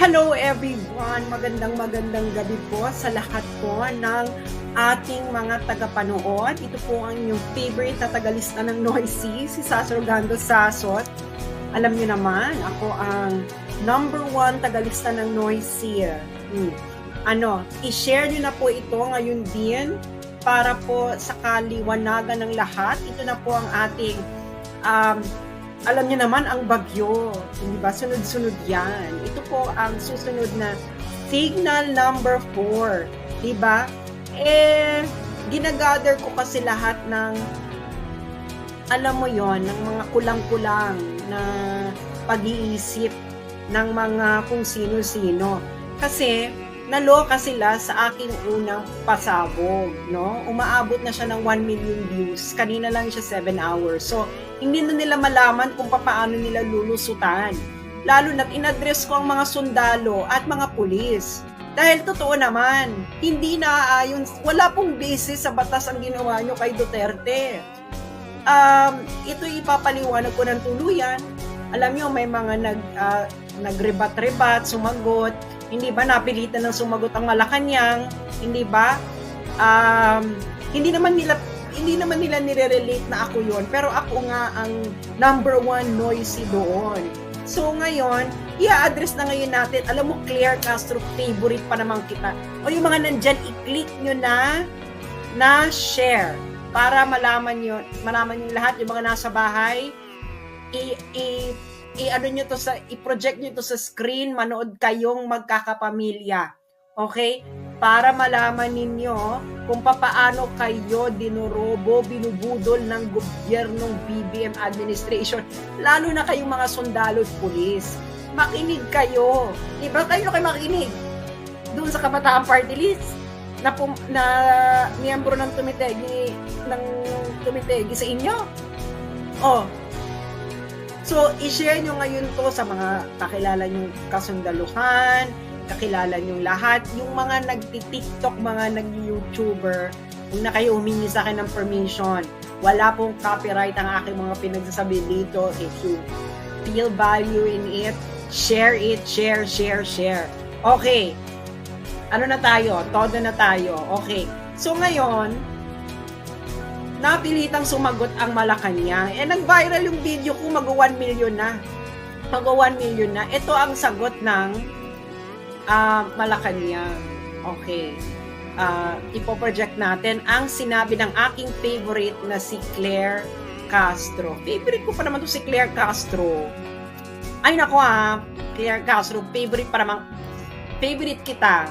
Hello everyone! Magandang gabi po sa lahat po ng ating mga tagapanood. Ito po ang inyong favorite na tagalista ng Noisy, si Sasorgando Sasot. Alam niyo naman, ako ang #1 tagalista ng Noisy. I-share niyo na po ito ngayon din para po sa kaliwanagan ng lahat. Ito na po ang ating alam niyo naman ang bagyo, hindi ba? Sunod-sunod yan. Ito po ang susunod na signal number 4, di ba? Ginagather ko kasi lahat ng, alam mo yon, ng mga kulang-kulang na pag-iisip ng mga kung sino-sino. Kasi, naloka sila sa aking unang pasabog, no? Umaabot na siya ng 1 million views. Kanina lang siya 7 hours. So, hindi na nila malaman kung paano nila lulusutan. Lalo na't in-address ko ang mga sundalo at mga pulis. Dahil totoo naman, hindi naaayon, wala pong basis sa batas ang ginawa nyo kay Duterte. Ito ipapaliwanag ko ng tuluyan. Alam nyo, may mga nagrebat-rebat, sumagot. Hindi ba napilitan ng sumagot ang Malacanang? Hindi ba? Hindi naman nila nire-relate na ako yon, pero ako nga ang #1 Noisy doon. So ngayon, i-address na ngayon natin. Alam mo, Claire Castro, favorite pa naman kita. O yung mga nandyan, i-click nyo na share para malaman nyo lahat, yung mga nasa bahay, i-project nyo to sa screen, manood kayong magkakapamilya. Okay? Para malaman ninyo kung paano kayo dinorobo, binubudol ng gobyernong BBM administration, lalo na kayong mga sundalo at pulis. Makinig kayo. Diba kayo makinig? Doon sa Kabataan Party List na miyembro ng tumitegi sa inyo. So, i-share nyo ngayon to sa mga kakilala nyong kasundaluhan, kakilala nyo lahat, yung mga nagti-TikTok, mga nag-YouTuber, kung na kayo humingi sa akin ng permission, wala pong copyright ang aking mga pinagsasabi dito. If you feel value in it, share it, share. Okay. Ano na tayo? Todo na tayo. Okay. So ngayon, napilitang sumagot ang Malacanang. Nag-viral yung video ko, mag-1 million na. Mag-1 million na. Ito ang sagot ng Malacanang. Okay. Ipoproject natin ang sinabi ng aking favorite na si Claire Castro. Favorite ko pa naman to si Claire Castro. Ay nako Claire Castro, favorite pa naman. Favorite kita.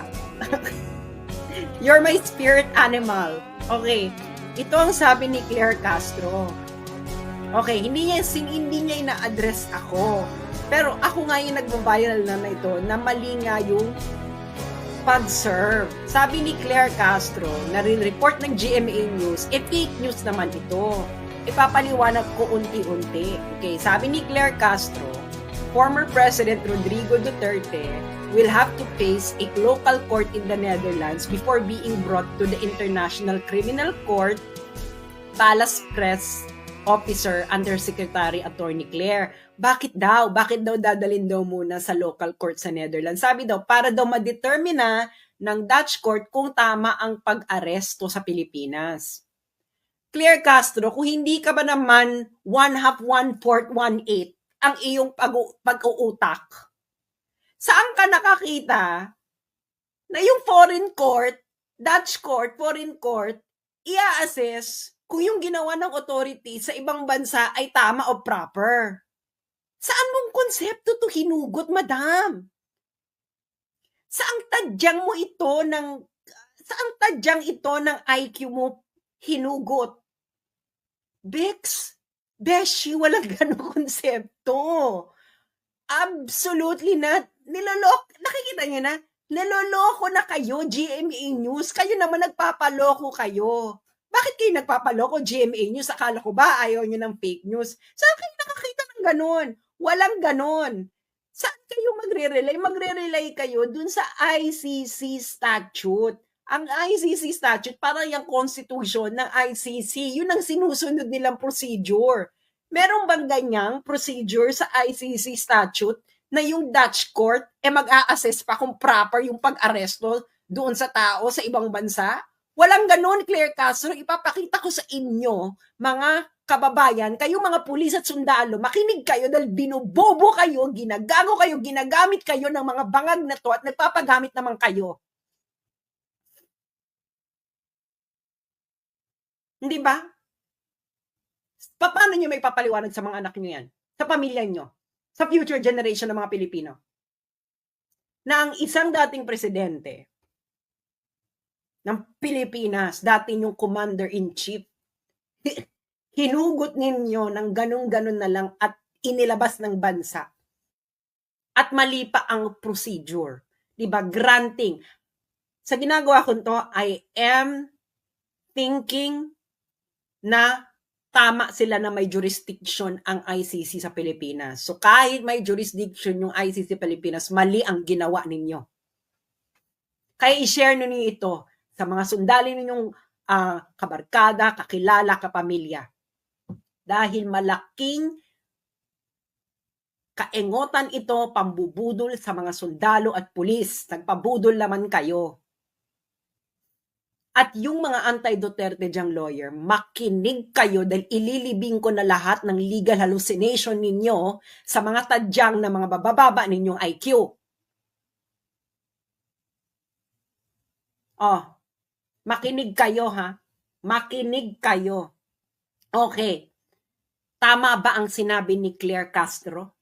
You're my spirit animal. Okay. Ito ang sabi ni Claire Castro. Okay, hindi niya ina-address ako. Pero ako nga yung nagbo-viral na ito na mali nga yung pag-serve. Sabi ni Claire Castro, na-report ng GMA News, fake news naman ito. Ipapaliwanag ko unti-unti. Okay, sabi ni Claire Castro, former President Rodrigo Duterte will have to face a local court in the Netherlands before being brought to the International Criminal Court, Palace Press Officer Undersecretary Attorney Claire. Bakit daw dadalhin daw muna sa local court sa Netherlands? Sabi daw, para daw ma-determine ng Dutch court kung tama ang pag-aresto sa Pilipinas. Claire Castro, kung hindi ka ba naman 1/2, 1/4, 1/8 ang iyong pag-uutak, saan ka nakakita na yung foreign court, Dutch court, foreign court, i-assess kung yung ginawa ng authority sa ibang bansa ay tama o proper? Saan mong konsepto to hinugot, madam? Saang tadyang ito ng IQ mo hinugot? Beshi, walang ganong konsepto. Absolutely not. Nakikita niyo na? Niloloko na kayo, GMA News. Kayo naman nagpapaloko kayo. Bakit kayo nagpapaloko, GMA News? Akala ko ba ayaw nyo ng fake news? Saan kayo nakakita ng ganon? Walang ganon. Saan kayo magre-relay? Magre-relay kayo dun sa ICC statute. Ang ICC statute, parang yung constitution ng ICC, yun ang sinusunod nilang procedure. Meron bang ganyang procedure sa ICC statute na yung Dutch court mag-a-assess pa kung proper yung pag-aresto doon sa tao sa ibang bansa? Walang ganun, Claire Castro. Ipapakita ko sa inyo, mga kababayan, kayong mga pulis at sundalo, makinig kayo dahil binubobo kayo, ginagago kayo, ginagamit kayo ng mga bangag na to at nagpapagamit naman kayo. Hindi ba? Paano nyo may papaliwanag sa mga anak nyo yan? Sa pamilya nyo? Sa future generation ng mga Pilipino? Na ang isang dating presidente ng Pilipinas, dati yung commander-in-chief, hinugot ninyo ng ganun-ganun na lang at inilabas ng bansa. At mali pa ang procedure. Diba? Granting. Sa ginagawa ko to, I am thinking na tama sila na may jurisdiction ang ICC sa Pilipinas. So kahit may jurisdiction yung ICC Pilipinas, mali ang ginawa ninyo. Kaya i-share ninyo ito sa mga sundali ninyong kabarkada, kakilala, kapamilya. Dahil malaking kaengotan ito, pambubudol sa mga sundalo at pulis. Nagpabudol naman kayo. At yung mga anti-Duterte diyang lawyer, makinig kayo dahil ililibing ko na lahat ng legal hallucination ninyo sa mga tadyang na mga bababa ninyong IQ. Makinig kayo ha. Makinig kayo. Okay. Tama ba ang sinabi ni Claire Castro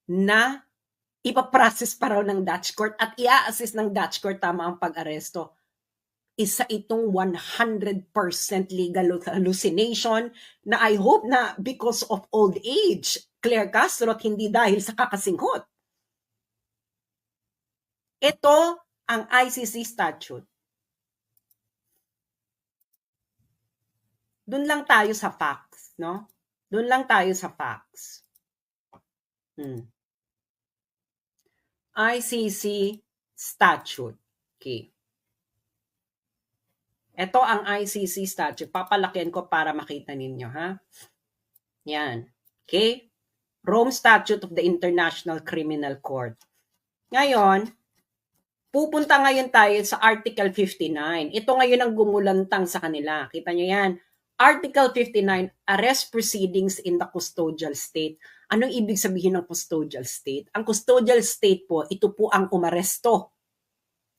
na ipaprocess pa raw ng Dutch court at i-assist ng Dutch court tama ang pag-aresto? Isa itong 100% legal hallucination na I hope na because of old age, Claire Castro, at hindi dahil sa kakasinghot. Ito ang ICC statute. Doon lang tayo sa facts, no? Doon lang tayo sa facts. ICC statute. Okay. Ito ang ICC statute. Papalakihan ko para makita ninyo, ha? Yan. Okay? Rome Statute of the International Criminal Court. Ngayon, pupunta ngayon tayo sa Article 59. Ito ngayon ang gumulantang sa kanila. Kita nyo yan. Article 59, arrest proceedings in the custodial state. Anong ibig sabihin ng custodial state? Ang custodial state po, ito po ang umaresto.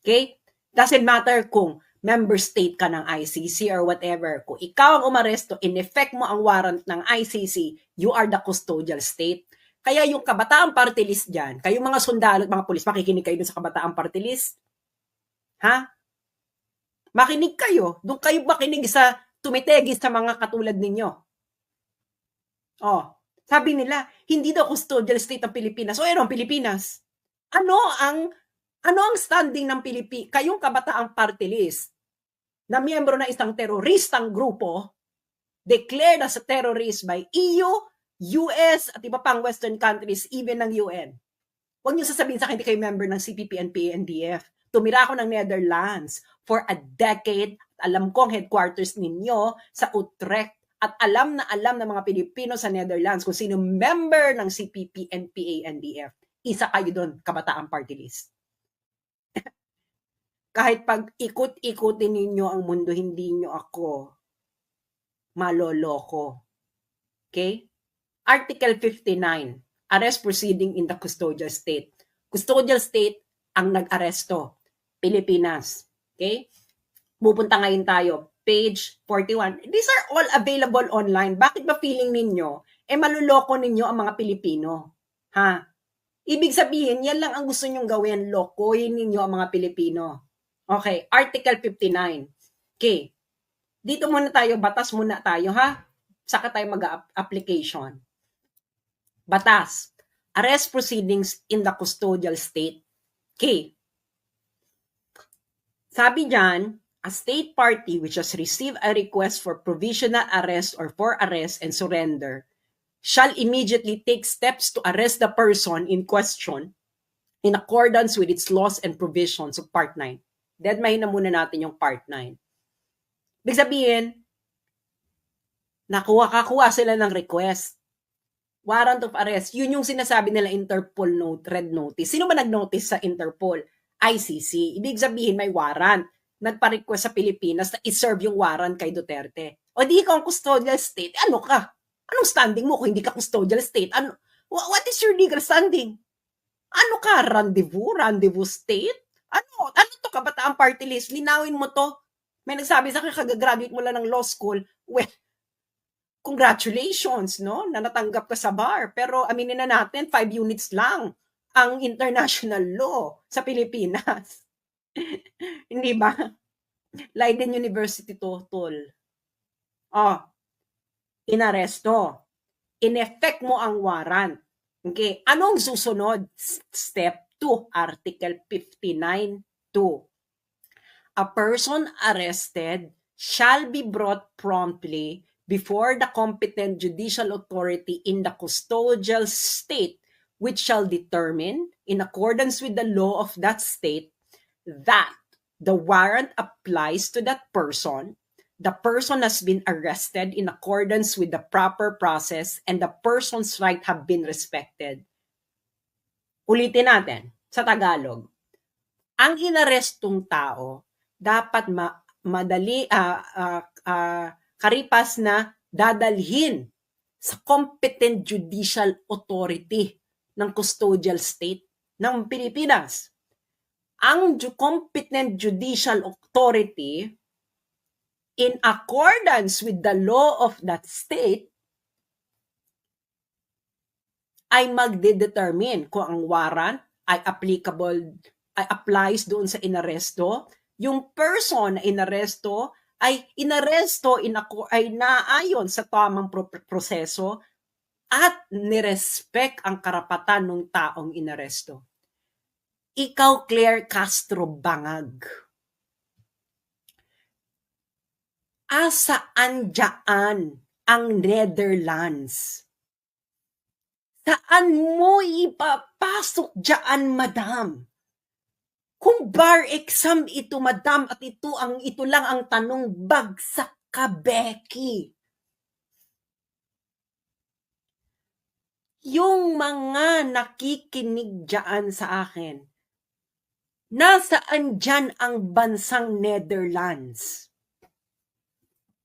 Okay? Doesn't matter kung member state ka ng ICC or whatever. Kung ikaw ang umaresto, in effect mo ang warrant ng ICC, you are the custodial state. Kaya yung Kabataan Party List dyan, kayong mga sundalo at mga pulis, makikinig kayo dun sa Kabataan Party List? Ha? Makinig kayo. Doon kayo makinig sa tumitegis sa mga katulad ninyo. Sabi nila, hindi daw custodial state ang Pilipinas. Ano ang Pilipinas? Ano ang standing ng Pilipinas? Kayong Kabataang Party List na miyembro ng isang teroristang grupo declared as a terrorist by EU, US, at iba pang Western countries, even ng UN. Huwag niyo sasabihin sa akin, hindi kayo member ng CPP, NPA, NDF. Tumira ako ng Netherlands for a decade. Alam ko ang headquarters ninyo sa Utrecht. At alam ng mga Pilipino sa Netherlands kung sino member ng CPP, NPA, NDF. Isa kayo doon, Kabataang Party List. Kahit pag ikot-ikutin ninyo ang mundo, hindi nyo ako maloloko. Okay? Article 59, arrest proceeding in the custodial state. Custodial state ang nag-aresto. Pilipinas. Okay? Pupunta ngayon tayo. Page 41. These are all available online. Bakit ba feeling ninyo, maluloko ninyo ang mga Pilipino? Ha? Ibig sabihin, yan lang ang gusto nyong gawin. Lokohin ninyo ang mga Pilipino. Okay, Article 59. Okay. Dito muna tayo, batas muna tayo, ha? Saka tayo mag-application. Batas. Arrest proceedings in the custodial state. Okay. Sabi dyan, a state party which has received a request for provisional arrest or for arrest and surrender shall immediately take steps to arrest the person in question in accordance with its laws and provisions of Part 9. Deadmahin na muna natin yung Part 9. Ibig sabihin, kakuha sila ng request. Warrant of arrest. Yun yung sinasabi nila Interpol red notice. Sino ba nag-notice sa Interpol? ICC. Ibig sabihin may warrant. Nagpa-request sa Pilipinas na iserve yung warrant kay Duterte. O di ka ang custodial state. Ano ka? Anong standing mo kung hindi ka custodial state? What is your legal standing? Ano ka? Rendezvous state? Ano to, Kabataang Party List? Linawin mo to. May nagsabi sa akin, kagagraduate mo lang ng law school. Well, congratulations, no? Na natanggap ka sa bar. Pero aminin na natin, 5 units lang ang international law sa Pilipinas. Hindi ba? Leiden University to, tol. Inaresto. In-effect mo ang warrant. Okay, anong susunod? Step 2, Article 59.2. A person arrested shall be brought promptly before the competent judicial authority in the custodial state, which shall determine, in accordance with the law of that state, that the warrant applies to that person, the person has been arrested in accordance with the proper process, and the person's right have been respected. Ulitin natin sa Tagalog. Ang inarestong tao dapat karipas na dadalhin sa competent judicial authority ng custodial state ng Pilipinas. Ang competent judicial authority, in accordance with the law of that state, ay magdedetermine kung ang warrant ay applies doon sa inaresto. Yung person na inaresto ay naayon sa tamang proseso at nirespect ang karapatan ng taong inaresto. Ikaw, Claire Castro Bangag, asaan dyan ang Netherlands? Saan mo ipapasok dyan, madam? Kung bar exam ito, madam, at ito lang ang tanong, bagsak ka, Becky. Yung mga nakikinig dyan sa akin, nasaan dyan ang bansang Netherlands?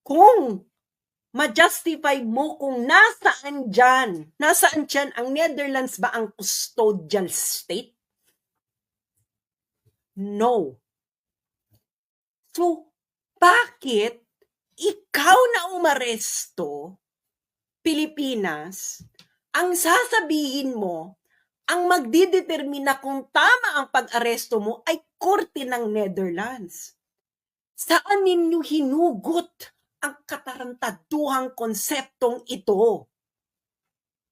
Kung ma-justify mo kung nasaan dyan ang Netherlands ba ang custodial state? No. So, bakit ikaw na umaresto, Pilipinas, ang sasabihin mo, ang magdidetermina kung tama ang pag-aresto mo ay korte ng Netherlands? Saan ninyo hinugot ang katarantaduhang konseptong ito?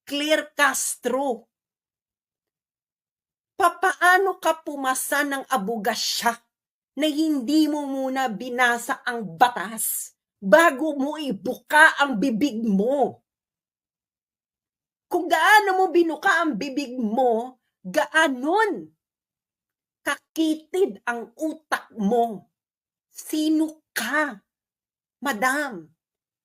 Claire Castro, papaano ka pumasa ng abogasya na hindi mo muna binasa ang batas bago mo ibuka ang bibig mo? Kung gaano mo binuka ang bibig mo, gaanon kakitid ang utak mo. Sino ka, madam?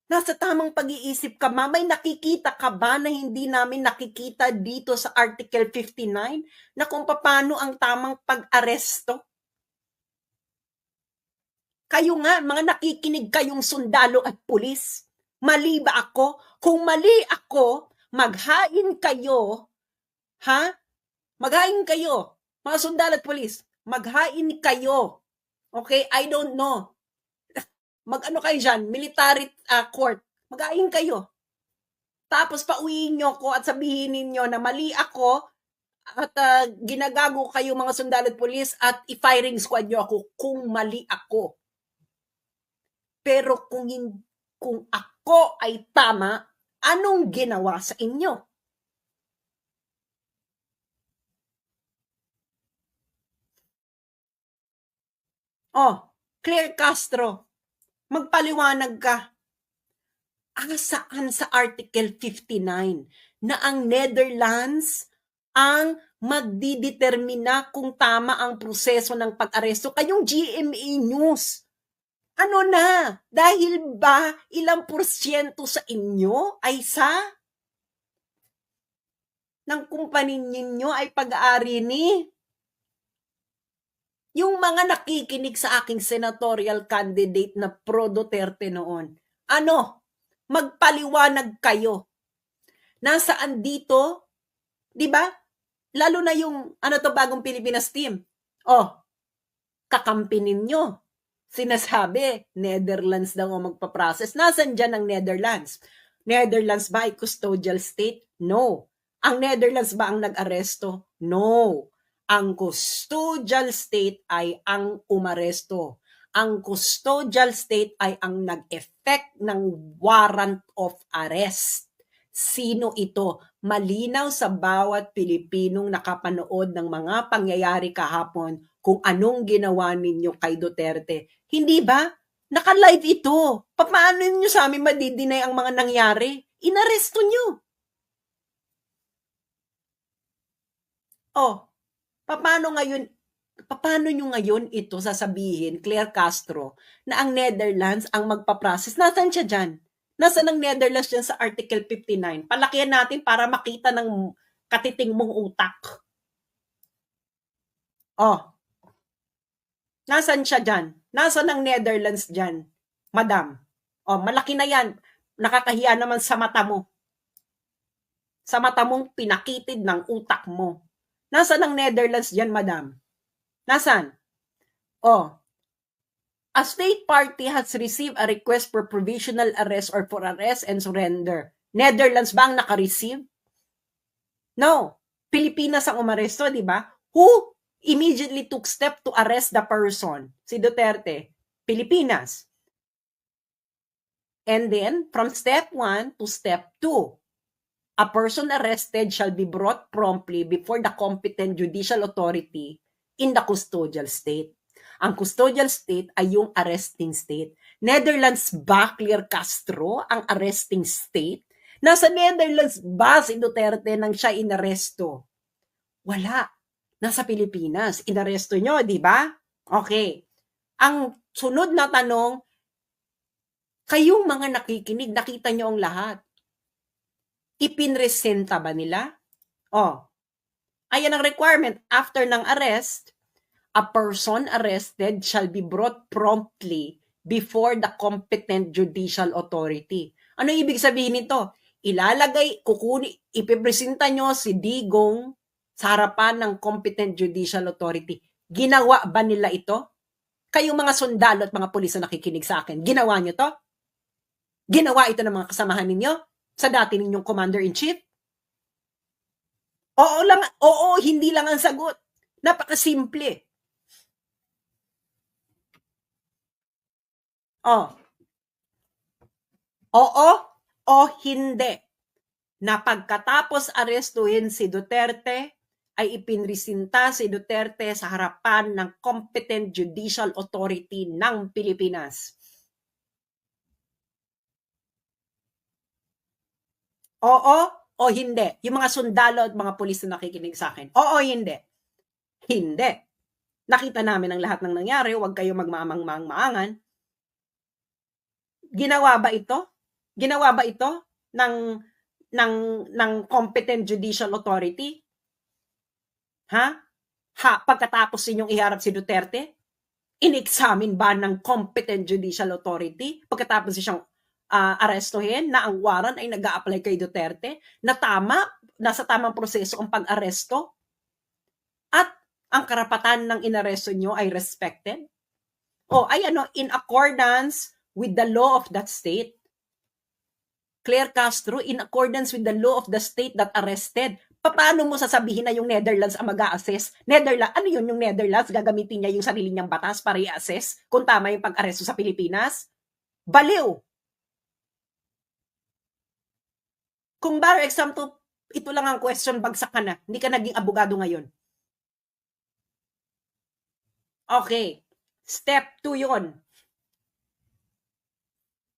Nasa tamang pag-iisip ka ba? May nakikita ka ba na hindi namin nakikita dito sa Article 59 na kung paano ang tamang pag-aresto? Kayo nga, mga nakikinig kayong sundalo at pulis. Mali ba ako? Kung mali ako, maghain kayo, ha? Maghain kayo, mga sundalo at pulis. Maghain kayo. Okay? I don't know. Mag-ano kayo dyan, military court, mag-aing kayo. Tapos pauwiin nyo ko at sabihin ninyo na mali ako at ginagago kayo mga sundalo at pulis at i-firing squad nyo ako kung mali ako. Pero kung ako ay tama, anong ginawa sa inyo? Claire Castro, magpaliwanag ka. Saan sa Article 59 na ang Netherlands ang magdidetermina kung tama ang proseso ng pag-aresto? Kayong GMA News, ano na? Dahil ba ilang porsyento sa inyo ay sa ng kumpanya ninyo ay pag-aari ni yung mga nakikinig sa aking senatorial candidate na pro Duterte noon. Ano? Magpaliwanag kayo. Nasaan dito? 'Di ba? Lalo na yung bagong Pilipinas team. Oh, kakampi ninyo. Sinasabi, Netherlands daw ang magpa-process. Nasaan dyan ang Netherlands? Netherlands ba ay custodial state? No. Ang Netherlands ba ang nag-aresto? No. Ang custodial state ay ang umaresto. Ang custodial state ay ang nag-effect ng warrant of arrest. Sino ito? Malinaw sa bawat Pilipinong nakapanood ng mga pangyayari kahapon kung anong ginawa ninyo kay Duterte. Hindi ba? Naka-live ito. Paano nyo sa amin madidinay ang mga nangyari? Inaresto nyo. Oh, paano nyo ngayon ito sasabihin, Claire Castro, na ang Netherlands ang magpa-process? Nasaan siya dyan? Nasaan ang Netherlands dyan sa Article 59? Palakihan natin para makita ng katiting mong utak. Oh, nasaan siya dyan? Nasaan ang Netherlands dyan, madam? Oh, malaki na yan. Nakakahiya naman sa mata mo. Sa mata mong pinakitid ng utak mo. Nasaan ang Netherlands dyan, madam? Nasaan? Oh, a state party has received a request for provisional arrest or for arrest and surrender. Netherlands ba ang naka-receive? No. Pilipinas ang umaresto, di ba? Who immediately took step to arrest the person? Si Duterte. Pilipinas. And then, from step 1 to step 2, a person arrested shall be brought promptly before the competent judicial authority in the custodial state. Ang custodial state ay yung arresting state. Netherlands ba, Claire Castro, ang arresting state? Nasa Netherlands ba si Duterte nang siya inaresto? Wala. Nasa Pilipinas. Inaresto nyo, di ba? Okay. Ang sunod na tanong, kayong mga nakikinig, nakita nyo ang lahat. Ipinresenta ba nila? Oh. Ayan ang requirement. After ng arrest, a person arrested shall be brought promptly before the competent judicial authority. Ano ibig sabihin nito? Ipipresenta nyo si Digong sa harapan ng competent judicial authority. Ginawa ba nila ito? Kayong mga sundalo at mga pulis na nakikinig sa akin, ginawa nyo to? Ginawa ito ng mga kasamahan ninyo? Sa dati ninyong commander-in-chief? Oo, hindi lang ang sagot. Napakasimple. Oh. Oo o hindi na pagkatapos arestuhin si Duterte ay ipinresinta si Duterte sa harapan ng competent judicial authority ng Pilipinas. Oo o hindi? Yung mga sundalo at mga pulis na nakikinig sa akin. Oo o hindi? Hindi. Nakita namin ang lahat ng nangyari. Huwag kayo magmaamang-maangan. Ginawa ba ito? Ginawa ba ito ng competent judicial authority? Pagkatapos ninyong iharap si Duterte, in-examine ba ng competent judicial authority pagkatapos siyang arestuhin na ang warrant ay nag-a-apply kay Duterte na nasa tamang proseso ang pag-aresto at ang karapatan ng inaresto nyo ay respected? In accordance with the law of that state. Claire Castro, in accordance with the law of the state that arrested. Paano mo sasabihin na yung Netherlands ang mag-a-assess? Ano yun yung Netherlands? Gagamitin niya yung sarili niyang batas para i-assess kung tama yung pag-aresto sa Pilipinas? Baliw! Kung bar example, ito lang ang question, bagsak ka na. Hindi ka naging abogado ngayon. Okay. Step 2 yun.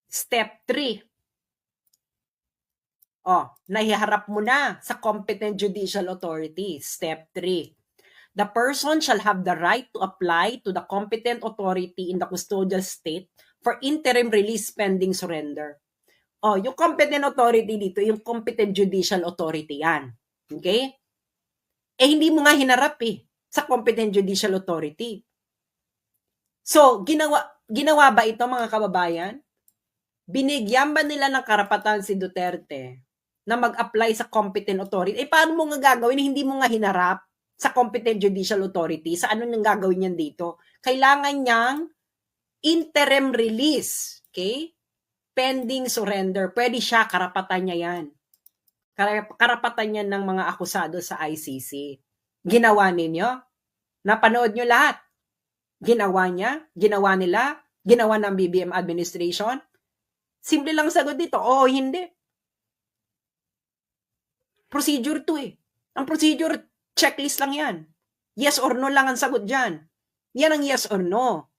Step 3. Nahiharap mo na sa competent judicial authority. Step 3. The person shall have the right to apply to the competent authority in the custodial state for interim release pending surrender. Yung competent authority dito, yung competent judicial authority yan. Okay? Hindi mo nga hinarap sa competent judicial authority. So, ginawa ba ito mga kababayan? Binigyan ba nila ng karapatan si Duterte na mag-apply sa competent authority? Paano mo nga gagawin? Hindi mo nga hinarap sa competent judicial authority. Sa ano nang gagawin niyan dito? Kailangan niyang interim release. Okay? Pending surrender. Pwede siya, karapatan niya yan. Karapatan niya ng mga akusado sa ICC. Ginawa ninyo? Napanood nyo lahat? Ginawa niya? Ginawa nila? Ginawa ng BBM administration? Simple lang sagot dito, oo, hindi. Procedure to Ang procedure, checklist lang yan. Yes or no lang ang sagot dyan. Yan ang yes or no.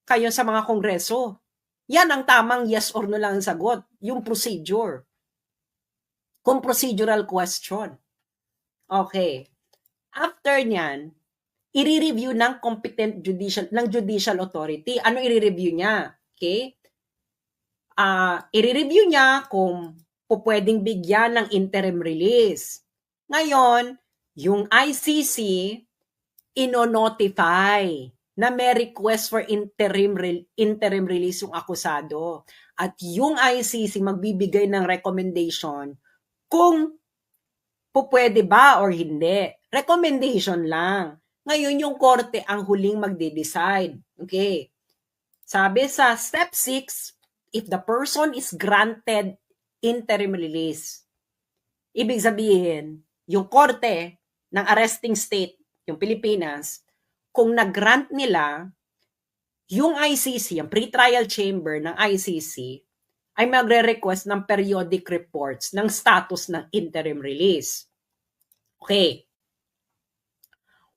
Kayo sa mga kongreso. Yan ang tamang yes or no lang ang sagot. Yung procedure. Kung procedural question. Okay. After nyan, i-review ng competent judicial authority. Ano i-review niya? Okay? I-review niya kung pwedeng bigyan ng interim release. Ngayon, yung ICC ino-notify na may request for interim release yung akusado. At yung ICC magbibigay ng recommendation kung pwede ba or hindi. Recommendation lang. Ngayon yung korte ang huling magde-decide. Okay. Sabi sa step 6, if the person is granted interim release, ibig sabihin, yung korte ng arresting state, yung Pilipinas, kung nag-grant nila, yung ICC, yung pre-trial chamber ng ICC, ay magre-request ng periodic reports ng status ng interim release. Okay.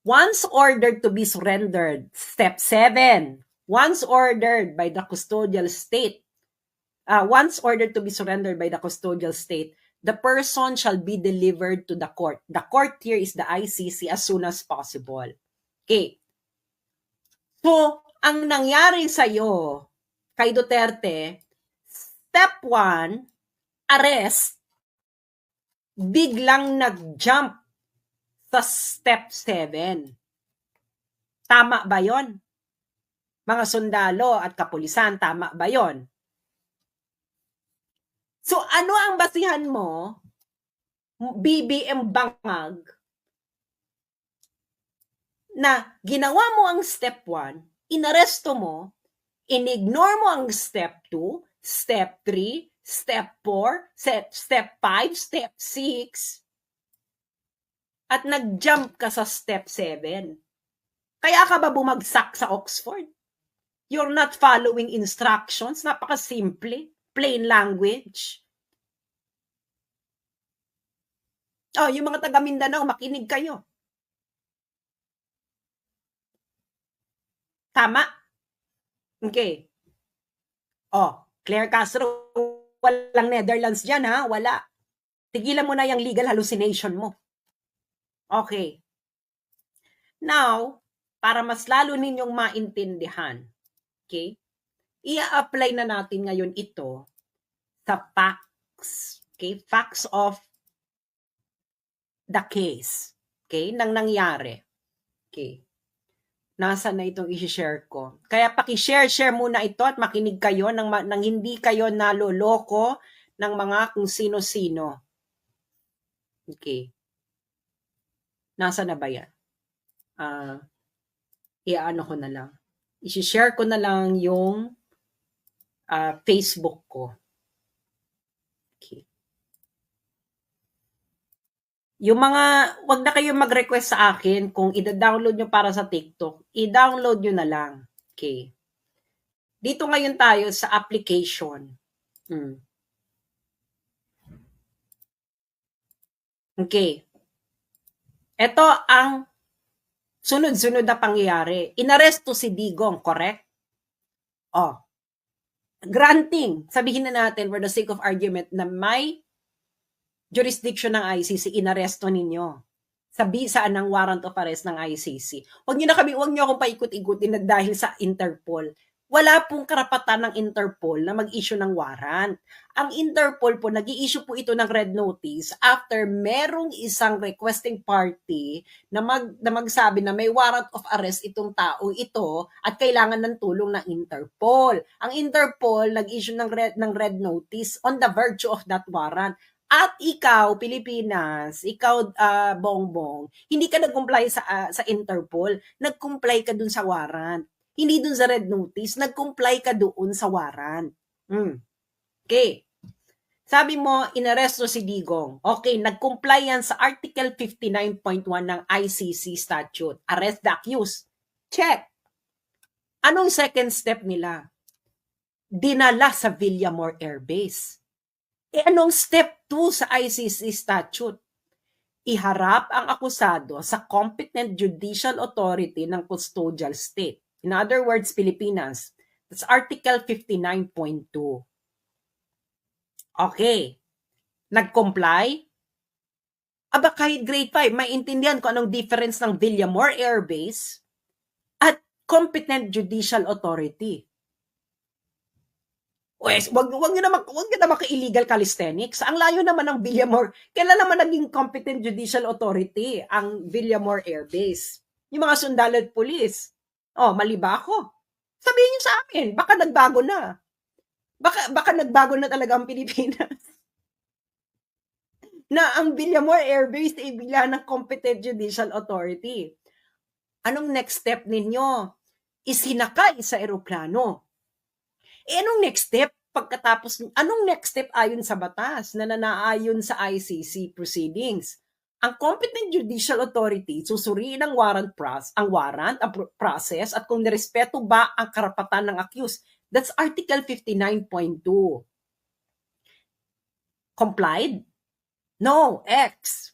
Once ordered to be surrendered, step 7, once ordered by the custodial state, once ordered to be surrendered by the custodial state, the person shall be delivered to the court. The court here is the ICC as soon as possible. Okay. So, ang nangyari sa'yo, kay Duterte, step 1, arrest, biglang nag-jump sa step 7. Tama ba yon? Mga sundalo at kapulisan, tama ba yon? So, ano ang basihan mo, BBM Bangag, na ginawa mo ang step 1, inaresto mo, inignore mo ang step 2, step 3, step 4, step 5, step 6, at nag-jump ka sa step 7. Kaya ka ba bumagsak sa Oxford? You're not following instructions. Napaka-simple. Plain language. Oh, yung mga taga Mindanao, makinig kayo. Tama? Okay. Oh, Claire Castro, walang Netherlands dyan ha, wala. Tigilan mo na yung legal hallucination mo. Okay. Now, para mas lalo ninyong maintindihan, okay, i-apply na natin ngayon ito sa facts, okay, facts of the case, okay, nang nangyari. Okay. Nasa na itong i-share ko. Kaya paki-share muna ito at makinig kayo nang hindi kayo naloloko ng mga kung sino-sino. Okay. Nasa na ba yan? I-ano ko na lang. I-share ko na lang yung Facebook ko. Okay. Yung mga, wag na kayo mag-request sa akin kung i-download nyo para sa TikTok, i-download nyo na lang. Okay. Dito ngayon tayo sa application. Okay. Ito ang sunod-sunod na pangyayari. Inaresto si Digong, correct? Oh. Granting, sabihin na natin for the sake of argument na may jurisdiction ng ICC, inaresto ninyo. Saan ang warrant of arrest ng ICC. Huwag niyo akong paikot-ikutin na dahil sa Interpol. Wala pong karapatan ng Interpol na mag-issue ng warrant. Ang Interpol po, nag-i-issue po ito ng red notice after merong isang requesting party na magsabi na may warrant of arrest itong tao ito at kailangan ng tulong ng Interpol. Ang Interpol nag-issue ng red notice on the virtue of that warrant. At ikaw, Pilipinas, ikaw, Bongbong, hindi ka nag-comply sa Interpol, nag-comply ka dun sa warrant. Hindi dun sa red notice, nag-comply ka doon sa warrant. Okay. Sabi mo, inaresto si Digong. Okay, nag-comply yan sa Article 59.1 ng ICC statute. Arrest the accused. Check. Anong second step nila? Dinala sa Villamor Air Base. Anong step 2 sa ICC statute? Iharap ang akusado sa competent judicial authority ng custodial state. In other words, Pilipinas. That's Article 59.2. Okay. Nag-comply? Aba, kahit grade 5, may intindihan ko anong difference ng Villamor Air Base at competent judicial authority. Wes, wag niyo naman ka-illegal calisthenics. Ang layo naman ng Villamor. Kailan naman naging competent judicial authority ang Villamor Air Base? Yung mga sundalo at pulis. Oh, mali ba ako? Sabihin niyo sa amin, baka nagbago na. Baka nagbago na talaga ang Pilipinas. Na ang Villamor Air Base ay bigla ng competent judicial authority. Anong next step ninyo? Isinakay sa eroplano. Anong next step pagkatapos? Anong next step ayon sa batas na nanaayon sa ICC proceedings? Ang competent judicial authority susuriin ang warrant process at kung nirespeto ba ang karapatan ng accused. That's Article 59.2. Complied? No, X.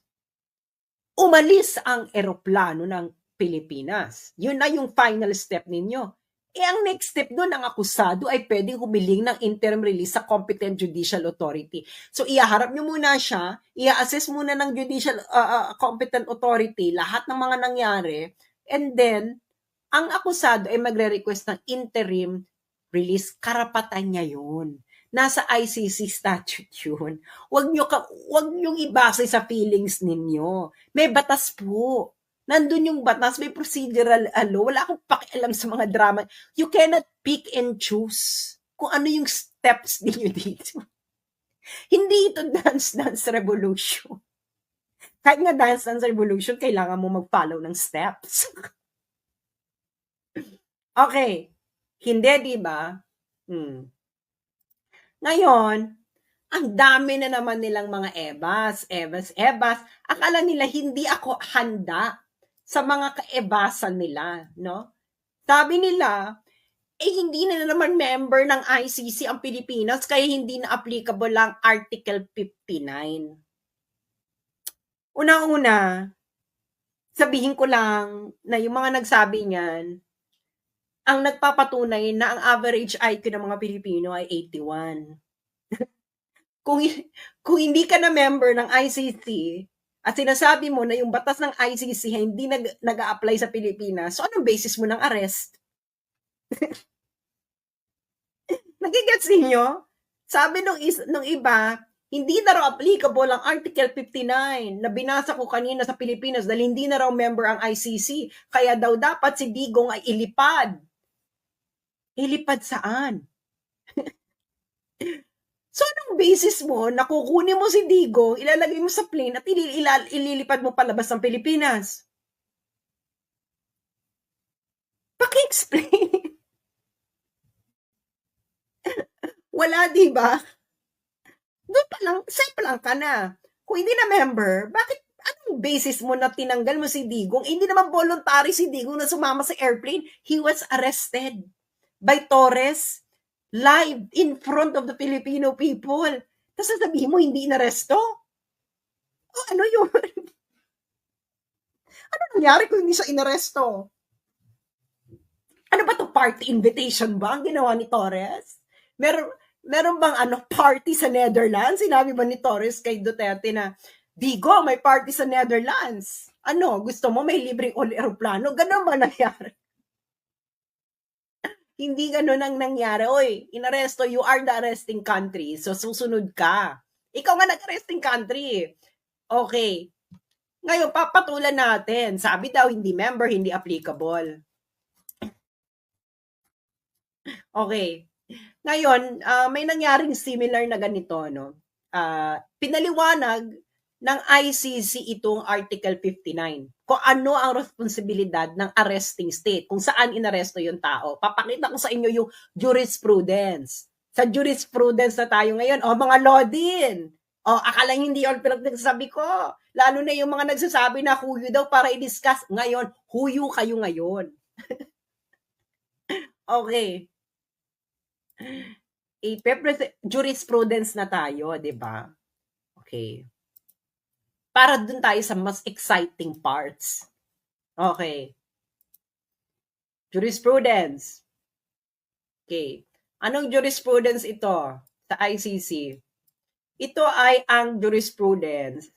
Umalis ang eroplano ng Pilipinas. Yun na yung final step ninyo. Ang next step doon, ang akusado ay pwedeng humiling ng interim release sa competent judicial authority. So, ihaharap nyo muna siya, i-assess muna ng judicial competent authority lahat ng mga nangyari, and then, ang akusado ay magre-request ng interim release. Karapatan niya yun. Nasa ICC statute yun. Huwag nyo ibase sa feelings ninyo. May batas po. Nandun yung batas, may procedural wala akong pakialam sa mga drama. You cannot pick and choose kung ano yung steps ninyo dito. Hindi ito dance revolution. Kahit nga dance revolution, kailangan mo mag-follow ng steps. Okay. Hindi, di ba? Ngayon, ang dami na naman nilang mga ebas. Akala nila hindi ako handa sa mga kaebasan nila, no? Sabi nila, hindi na naman member ng ICC ang Pilipinas, kaya hindi na applicable lang Article 59. Una-una, sabihin ko lang na yung mga nagsabi niyan, ang nagpapatunay na ang average IQ ng mga Pilipino ay 81. Kung hindi ka na member ng ICC, at sinasabi mo na yung batas ng ICC hindi nag-a-apply sa Pilipinas, so anong basis mo ng arrest? Nagigets ninyo? Sabi nung iba, hindi na raw applicable ang Article 59 na binasa ko kanina sa Pilipinas dahil hindi na raw member ang ICC. Kaya daw dapat si Digong ay ilipad. Ilipad saan? So, anong basis mo na kukunin mo si Digong, ilalagay mo sa plane at ililipad mo palabas ng Pilipinas? Paki-explain. Wala, di ba? Doon pa lang, safe lang ka na. Kung hindi na member, bakit, anong basis mo na tinanggal mo si Digong? Hindi naman voluntary si Digong na sumama sa airplane. He was arrested by Torres live in front of the Filipino people. Tapos sasabihin mo, hindi inaresto? O ano yun? Ano nangyari kung hindi siya inaresto? Ano ba to, party invitation ba ang ginawa ni Torres? Meron bang party sa Netherlands? Sinabi ba ni Torres kay Duterte na, Digo, may party sa Netherlands. Gusto mo may libreng aeroplano? Ganun ba nangyari? Hindi ganun ang nangyari. Oy, inaresto, you are the arresting country. So, susunod ka. Ikaw nga nag-arresting country. Okay. Ngayon, papatulan natin. Sabi daw, hindi member, hindi applicable. Okay. Ngayon, may nangyaring similar na ganito, no? Pinaliwanag ng ICC itong Article 59 kung ano ang responsibilidad ng arresting state, kung saan inaresto yung tao. Papakita ko sa inyo yung jurisprudence. Sa jurisprudence na tayo ngayon, mga law din. Akala hindi yun pinagsasabi ko. Lalo na yung mga nagsasabi na huyo daw para i-discuss. Ngayon, huyo kayo ngayon. Okay. Jurisprudence na tayo, di ba? Okay. Para dun tayo sa mas exciting parts. Okay. Jurisprudence. Okay. Anong jurisprudence ito sa ICC? Ito ay ang jurisprudence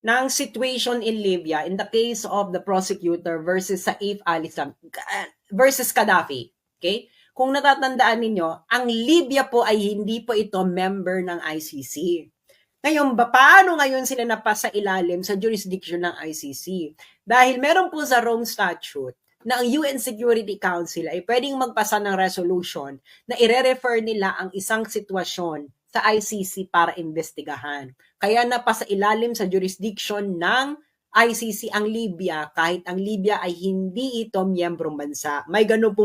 ng situation in Libya in the case of the prosecutor versus Saif al-Islam versus Gaddafi. Okay? Kung natatandaan ninyo, ang Libya po ay hindi po ito member ng ICC. Ngayon, paano ngayon sila napasa ilalim sa jurisdiction ng ICC? Dahil meron po sa Rome Statute na ang UN Security Council ay pwedeng magpasa ng resolution na ire-refer nila ang isang sitwasyon sa ICC para investigahan. Kaya napasa ilalim sa jurisdiction ng ICC ang Libya kahit ang Libya ay hindi ito miyembrong bansa. May ganun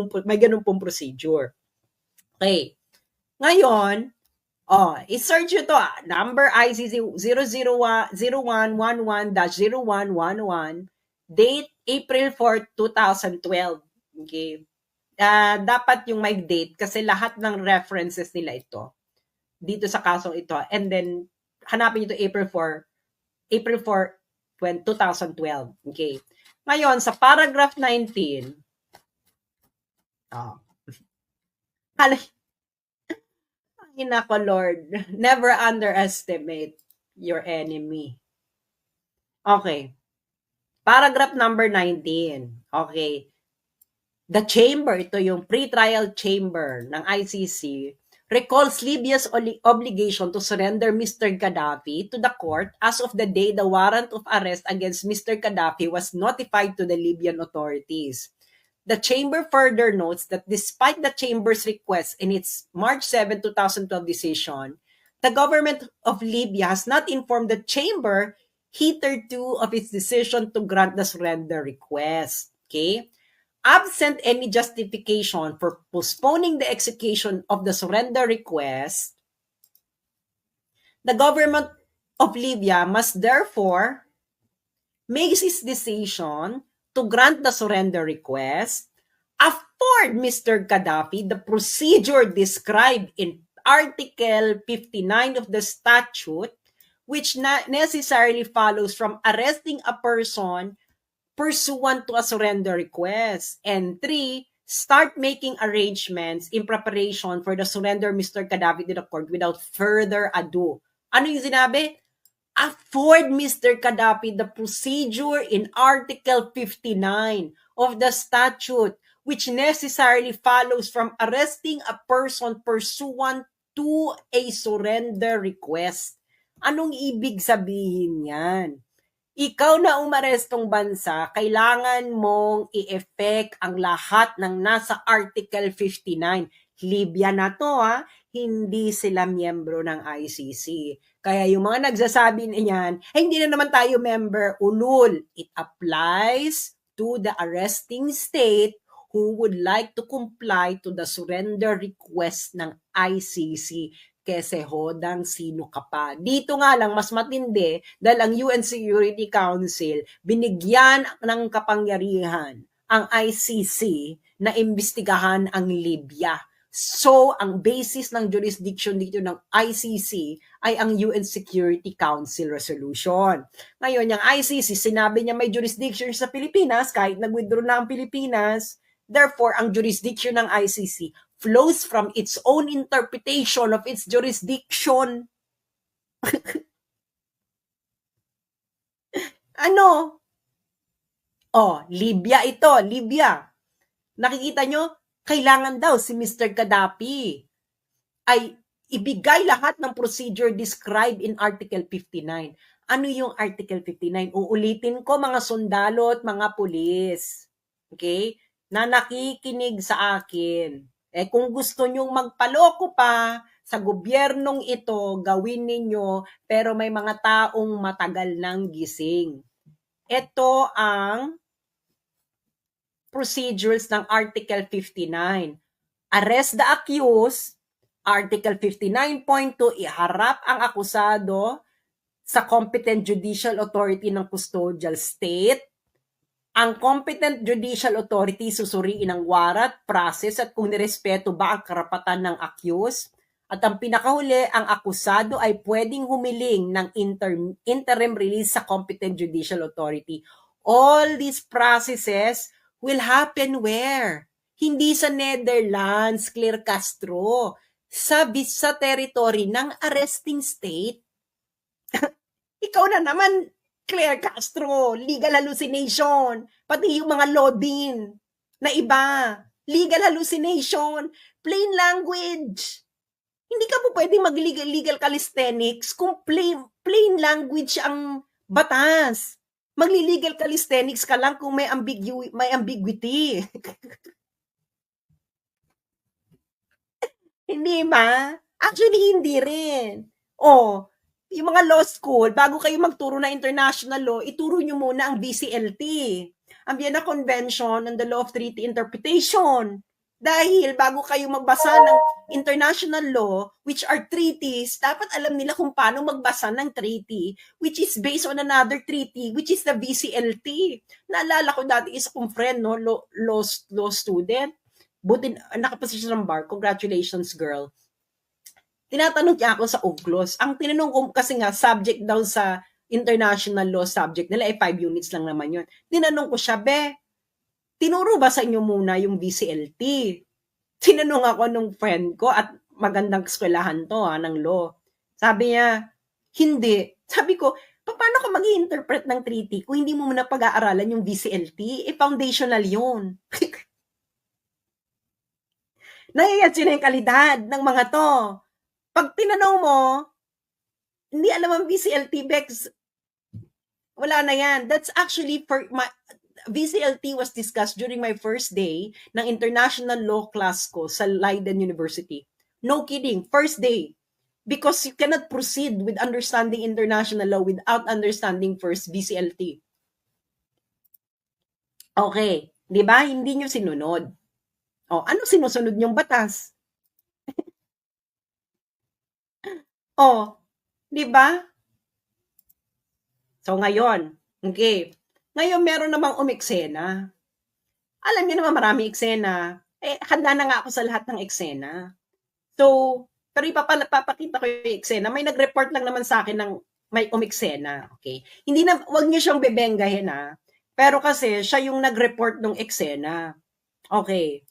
pong procedure. Okay. Ngayon, i-search nyo to. Number ICC 00111-0111, date April 4, 2012. Okay. Dapat yung may date kasi lahat ng references nila ito dito sa kasong ito. And then, hanapin nyo ito April 4, 2012. Okay. Ngayon, sa paragraph 19, Inako, Lord, never underestimate your enemy. Okay. Paragraph number 19. Okay. The chamber, ito yung pre-trial chamber ng ICC, recalls Libya's obligation to surrender Mr. Gaddafi to the court as of the day the warrant of arrest against Mr. Gaddafi was notified to the Libyan authorities. The chamber further notes that despite the chamber's request in its March 7, 2012 decision, the government of Libya has not informed the chamber hitherto of its decision to grant the surrender request. Okay? Absent any justification for postponing the execution of the surrender request, the government of Libya must therefore make its decision to grant the surrender request, afford Mr. Gaddafi the procedure described in Article 59 of the statute, which necessarily follows from arresting a person pursuant to a surrender request. And 3, start making arrangements in preparation for the surrender Mr. Gaddafi to the court without further ado. Ano yung sinabi? Afford Mr. Gaddafi the procedure in Article 59 of the statute, which necessarily follows from arresting a person pursuant to a surrender request. Anong ibig sabihin yan? Ikaw na umarestong bansa, kailangan mong i-effect ang lahat ng nasa Article 59. Libya na to, hindi sila miyembro ng ICC. Kaya yung mga nagsasabi niyan, hindi na naman tayo member, ulul. It applies to the arresting state who would like to comply to the surrender request ng ICC. Kese hodang sino ka pa. Dito nga lang, mas matindi dahil ang UN Security Council binigyan ng kapangyarihan ang ICC na imbestigahan ang Libya. So, ang basis ng jurisdiction dito ng ICC ay ang UN Security Council resolution. Ngayon, yung ICC, sinabi niya may jurisdiction sa Pilipinas kahit nag-withdraw na ang Pilipinas. Therefore, ang jurisdiction ng ICC flows from its own interpretation of its jurisdiction. Ano? Libya ito, Libya. Nakikita nyo, kailangan daw si Mr. Gaddafi ay ibigay lahat ng procedure described in Article 59. Ano yung Article 59? Uulitin ko mga sundalo at mga pulis. Okay? Na nakikinig sa akin. Kung gusto nyong magpaloko pa sa gobyernong ito, gawin ninyo, pero may mga taong matagal nang gising. Ito ang procedures ng Article 59. Arrest the accused. Article 59.2, iharap ang akusado sa competent judicial authority ng custodial state. Ang competent judicial authority susuriin ang warrant, process at kung nirespeto ba ang karapatan ng accused. At ang pinakahuli, ang akusado ay pwedeng humiling ng interim release sa competent judicial authority. All these processes will happen where? Hindi sa Netherlands, Claire Castro. Sa territory ng arresting state. Ikaw na naman, Claire Castro, legal hallucination. Pati yung mga law din na iba. Legal hallucination. Plain language. Hindi ka po pwedeng mag-legal calisthenics kung plain language ang batas. Magli-legal calisthenics ka lang kung may ambiguity. Hindi ba? Actually, hindi rin. Yung mga law school, bago kayo magturo na international law, ituro nyo muna ang VCLT, ang Vienna Convention on the Law of Treaty Interpretation. Dahil bago kayo magbasa ng international law, which are treaties, dapat alam nila kung paano magbasa ng treaty, which is based on another treaty, which is the VCLT. Naalala ko dati isa kong friend, no, law student, buti nakapasa siya ng bar. Congratulations, girl. Tinatanong niya ako sa UGLOS. Ang tinanong ko kasi nga, subject daw sa international law subject nila, 5 units lang naman yun. Tinanong ko siya, tinuro ba sa inyo muna yung VCLT? Tinanong ako nung friend ko at magandang eskwelahan to ng law. Sabi niya, hindi. Sabi ko, paano ka mag-i-interpret ng treaty kung hindi mo muna pag-aaralan yung VCLT? Foundational yun. Naiyan sila yung kalidad ng mga to. Pag tinanong mo, hindi alam ang VCLT, Bex, wala na yan. That's actually, VCLT was discussed during my first day ng international law class ko sa Leiden University. No kidding, first day. Because you cannot proceed with understanding international law without understanding first VCLT. Okay, di ba? Hindi nyo sinunod. Ano sinusunod nyong batas? Di ba? So ngayon, okay. Ngayon meron namang umeksena. Alam niyo naman marami eksena. Handa na nga ako sa lahat ng eksena. So, pero ipapakita ko yung eksena. May nag-report lang naman sa akin ng may umeksena. Okay. Hindi na, wag niyo siyang bebenggahin Pero kasi siya yung nag-report ng eksena. Okay.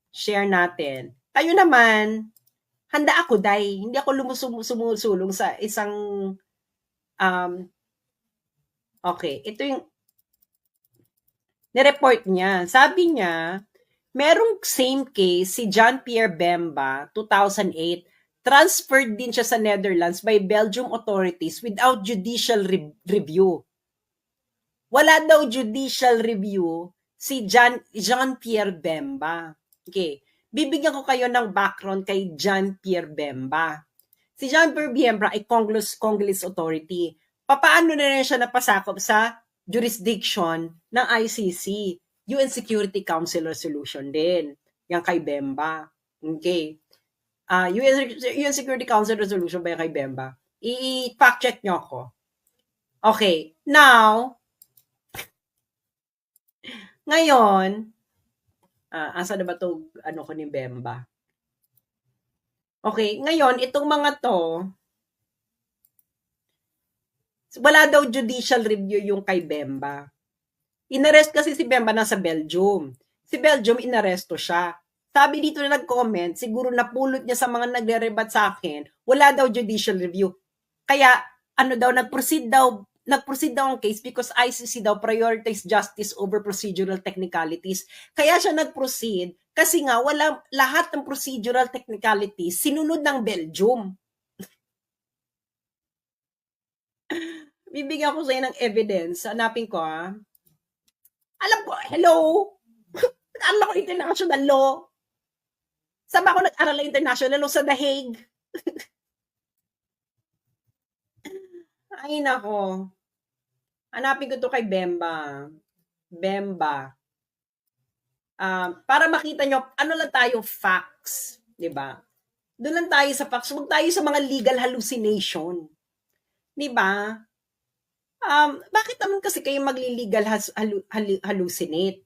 Share natin. Kayo naman, handa ako, Day. Hindi ako sumusulong sa isang okay, ito yung nireport niya. Sabi niya, merong same case si John Pierre Bemba, 2008, transferred din siya sa Netherlands by Belgium authorities without judicial review. Wala daw judicial review si John Pierre Bemba. Okay. Bibigyan ko kayo ng background kay John Pierre Bemba. Si John Pierre Bemba ay Congolese authority. Paano na rin siya napasakop sa jurisdiction ng ICC, UN Security Council resolution din. Yan kay Bemba. Okay. UN Security Council resolution ba yan kay Bemba? I-fact check nyo ako. Okay. Now, ngayon, asa na ba ito, ko ni Bemba? Okay, ngayon, itong mga to, wala daw judicial review yung kay Bemba. Inarrest kasi si Bemba nasa Belgium. Si Belgium, inaresto siya. Sabi dito na nag-comment, siguro napulot niya sa mga nagre-rebat sa akin, wala daw judicial review. Kaya, nag-proceed daw nag-proceed daw ang case because ICC daw prioritize justice over procedural technicalities. Kaya siya nag-proceed kasi nga lahat ng procedural technicalities sinunod ng Belgium. Bibigyan ko sa inyo ng evidence. Hanapin ko, ha. Alam ko, hello? Alam ko international law. Saan ba ako nag-aral ng international law? Sa The Hague. Ay, nako. Hanapin ko to kay Bemba. Bemba. Para makita nyo, ano lang tayo, facts. Diba? Doon lang tayo sa facts. Huwag tayo sa mga legal hallucination. Diba? Bakit naman kasi kayo magli-legal hallucinate?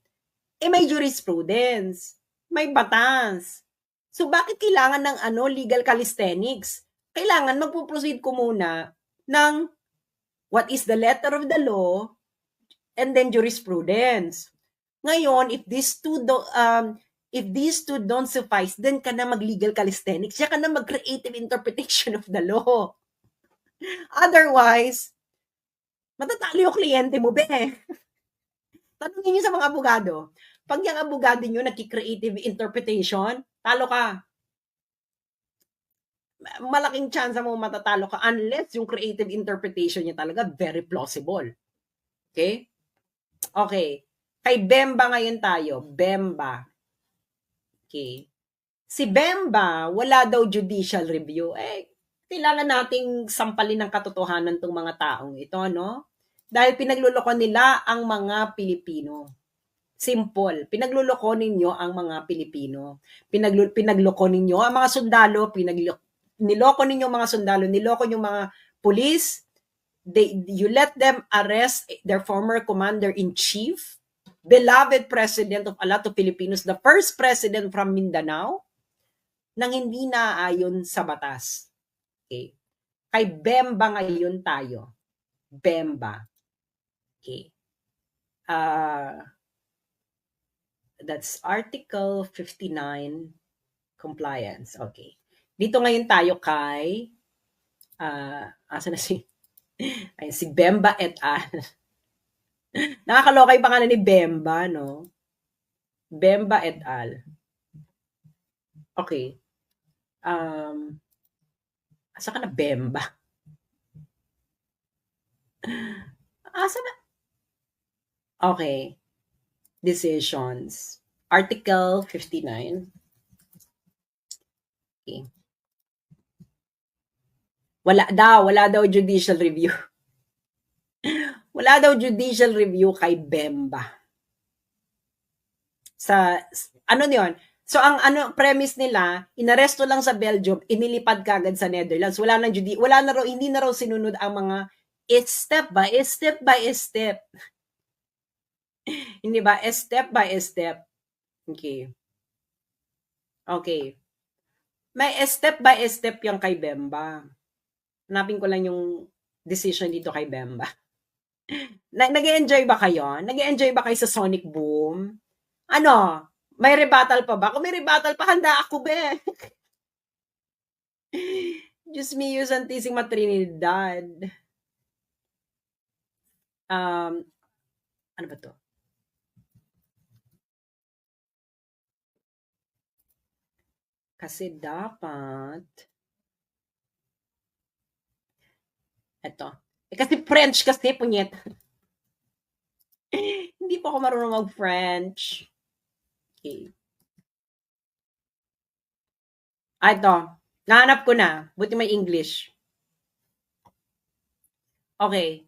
May jurisprudence. May batas. So, bakit kailangan ng legal calisthenics? Kailangan magpo-proceed ko muna ng what is the letter of the law and then jurisprudence. Ngayon, if these two don't suffice, then ka na mag-legal calisthenics, siya ka na mag-creative interpretation of the law. Otherwise, matatalo yung kliyente mo, be. Tanungin niyo sa mga abogado. Pag yung abogado niyo nagki-creative interpretation, talo ka. Malaking chance mo matatalo ka unless yung creative interpretation niya talaga very plausible. Okay? Okay. Kay Bemba ngayon tayo. Bemba. Okay. Si Bemba, wala daw judicial review. Kailangan nating sampalin ng katotohanan tong mga taong ito, no? Dahil pinagluloko nila ang mga Pilipino. Simple. Pinagluloko ninyo ang mga Pilipino. Pinagloko ninyo ang mga sundalo, niloko ninyo mga sundalo, niloko yung mga police. You let them arrest their former commander-in-chief, beloved president of a lot of Filipinos, the first president from Mindanao, nang hindi naaayon sa batas. Okay. Kay Bemba ngayon tayo. Bemba. Okay. That's Article 59, compliance. Okay. Dito ngayon tayo kay, asa na si Bemba et al. Nakakaloka yung pangalan ni Bemba, no? Bemba et al. Okay. Asa ka na, Bemba? Asa na? Okay. Decisions. Article 59. Okay. Wala daw judicial review. Wala daw judicial review kay Bemba. Ano niyon? So ang premise nila, inaresto lang sa Belgium, inilipad kagad sa Netherlands. Hindi na raw sinunod ang mga step by step. Hindi ba? Step by step. Okay. Okay. May step by step yung kay Bemba. Hanapin ko lang yung decision dito kay Bemba. Nag-enjoy ba kayo? Nag-enjoy ba kayo sa Sonic Boom? Ano? May rebuttal pa ba? Kung may rebuttal pa, handa ako, be. Diyos mio, Santisima Trinidad. Ano ba to? Kasi dapat eto. Kasi French kasi, punyet. Hindi po ako marunong mag-French. Okay. Ito. Nahanap ko na. Buti may English. Okay.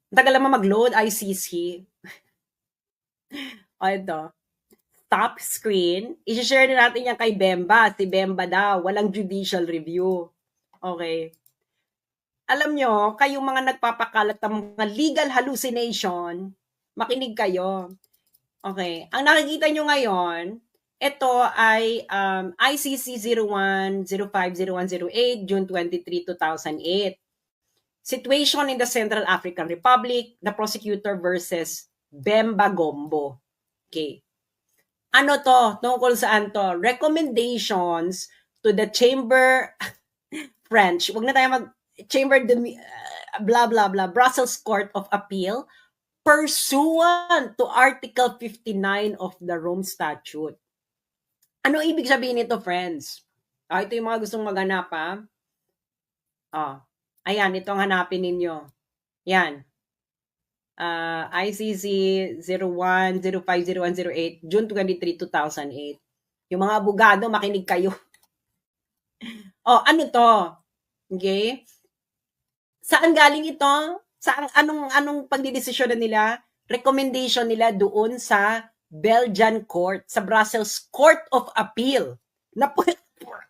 Tagal naman mag-load, ICC. Ito. Top screen. I-share na natin yan kay Bemba. Si Bemba daw. Walang judicial review. Okay. Alam nyo, kayong mga nagpapakalat ng mga legal hallucination, makinig kayo. Okay. Ang nakikita nyo ngayon, ito ay ICC 01-05-0108, June 23, 2008. Situation in the Central African Republic, the prosecutor versus Bemba Gombo. Okay. Ano to? Tungkol saan to? Recommendations to the Chamber French. Wag na tayo Chamber de blah, blah, blah, Brussels Court of Appeal, pursuant to Article 59 of the Rome Statute. Ano ibig sabihin nito, friends? Ito yung mga gustong maghanap, ha? Ayan, ito ang hanapin ninyo. Yan. ICC 01-05-0108, June 23, 2008. Yung mga abogado, makinig kayo. Ano to? Okay? Saan galing ito? Saan, anong pagdidesisyon nila? Recommendation nila doon sa Belgian Court, sa Brussels Court of Appeal.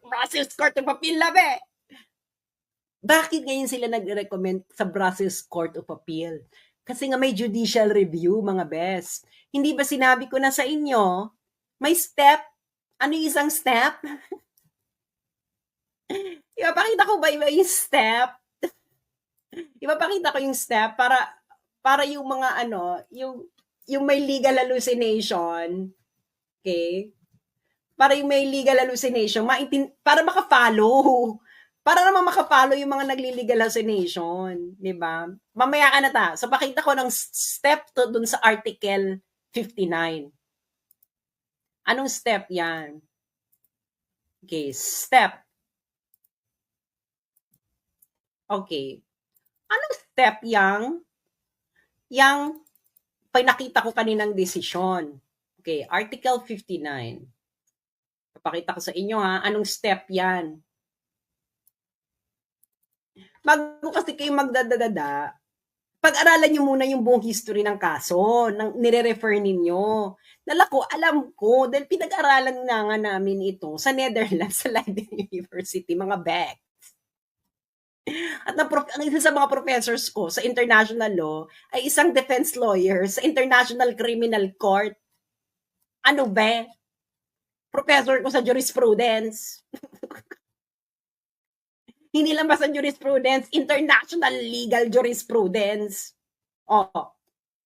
Brussels Court of Appeal, labi! Bakit ngayon sila nag-recommend sa Brussels Court of Appeal? Kasi nga may judicial review, mga best. Hindi ba sinabi ko na sa inyo, may step? Ano yung isang step? Ipapakita ko ba yung step? Ipapakita ko yung step para yung mga yung may legal hallucination, okay? Para yung may legal hallucination, para maka-follow. Para naman maka-follow yung mga nagli-legal hallucination, di ba? Mamaya ka na ta. So, pakita ko ng step to dun sa Article 59. Anong step yan? Okay, step. Okay. Anong step yang pinakita ko kaninang desisyon? Okay, Article 59. Papakita ko sa inyo ha, anong step yan? Bago kasi kayo magdadadada, pag-aralan nyo muna yung buong history ng kaso, ng nire-refer ninyo. Nalako, alam ko, dahil pinag-aralan nga namin ito sa Netherlands, sa Leiden University, mga Beck. At ang isa sa mga professors ko sa international law ay isang defense lawyer sa International Criminal Court. Ano ba? Professor ko sa jurisprudence. Hindi lang basta jurisprudence, international legal jurisprudence.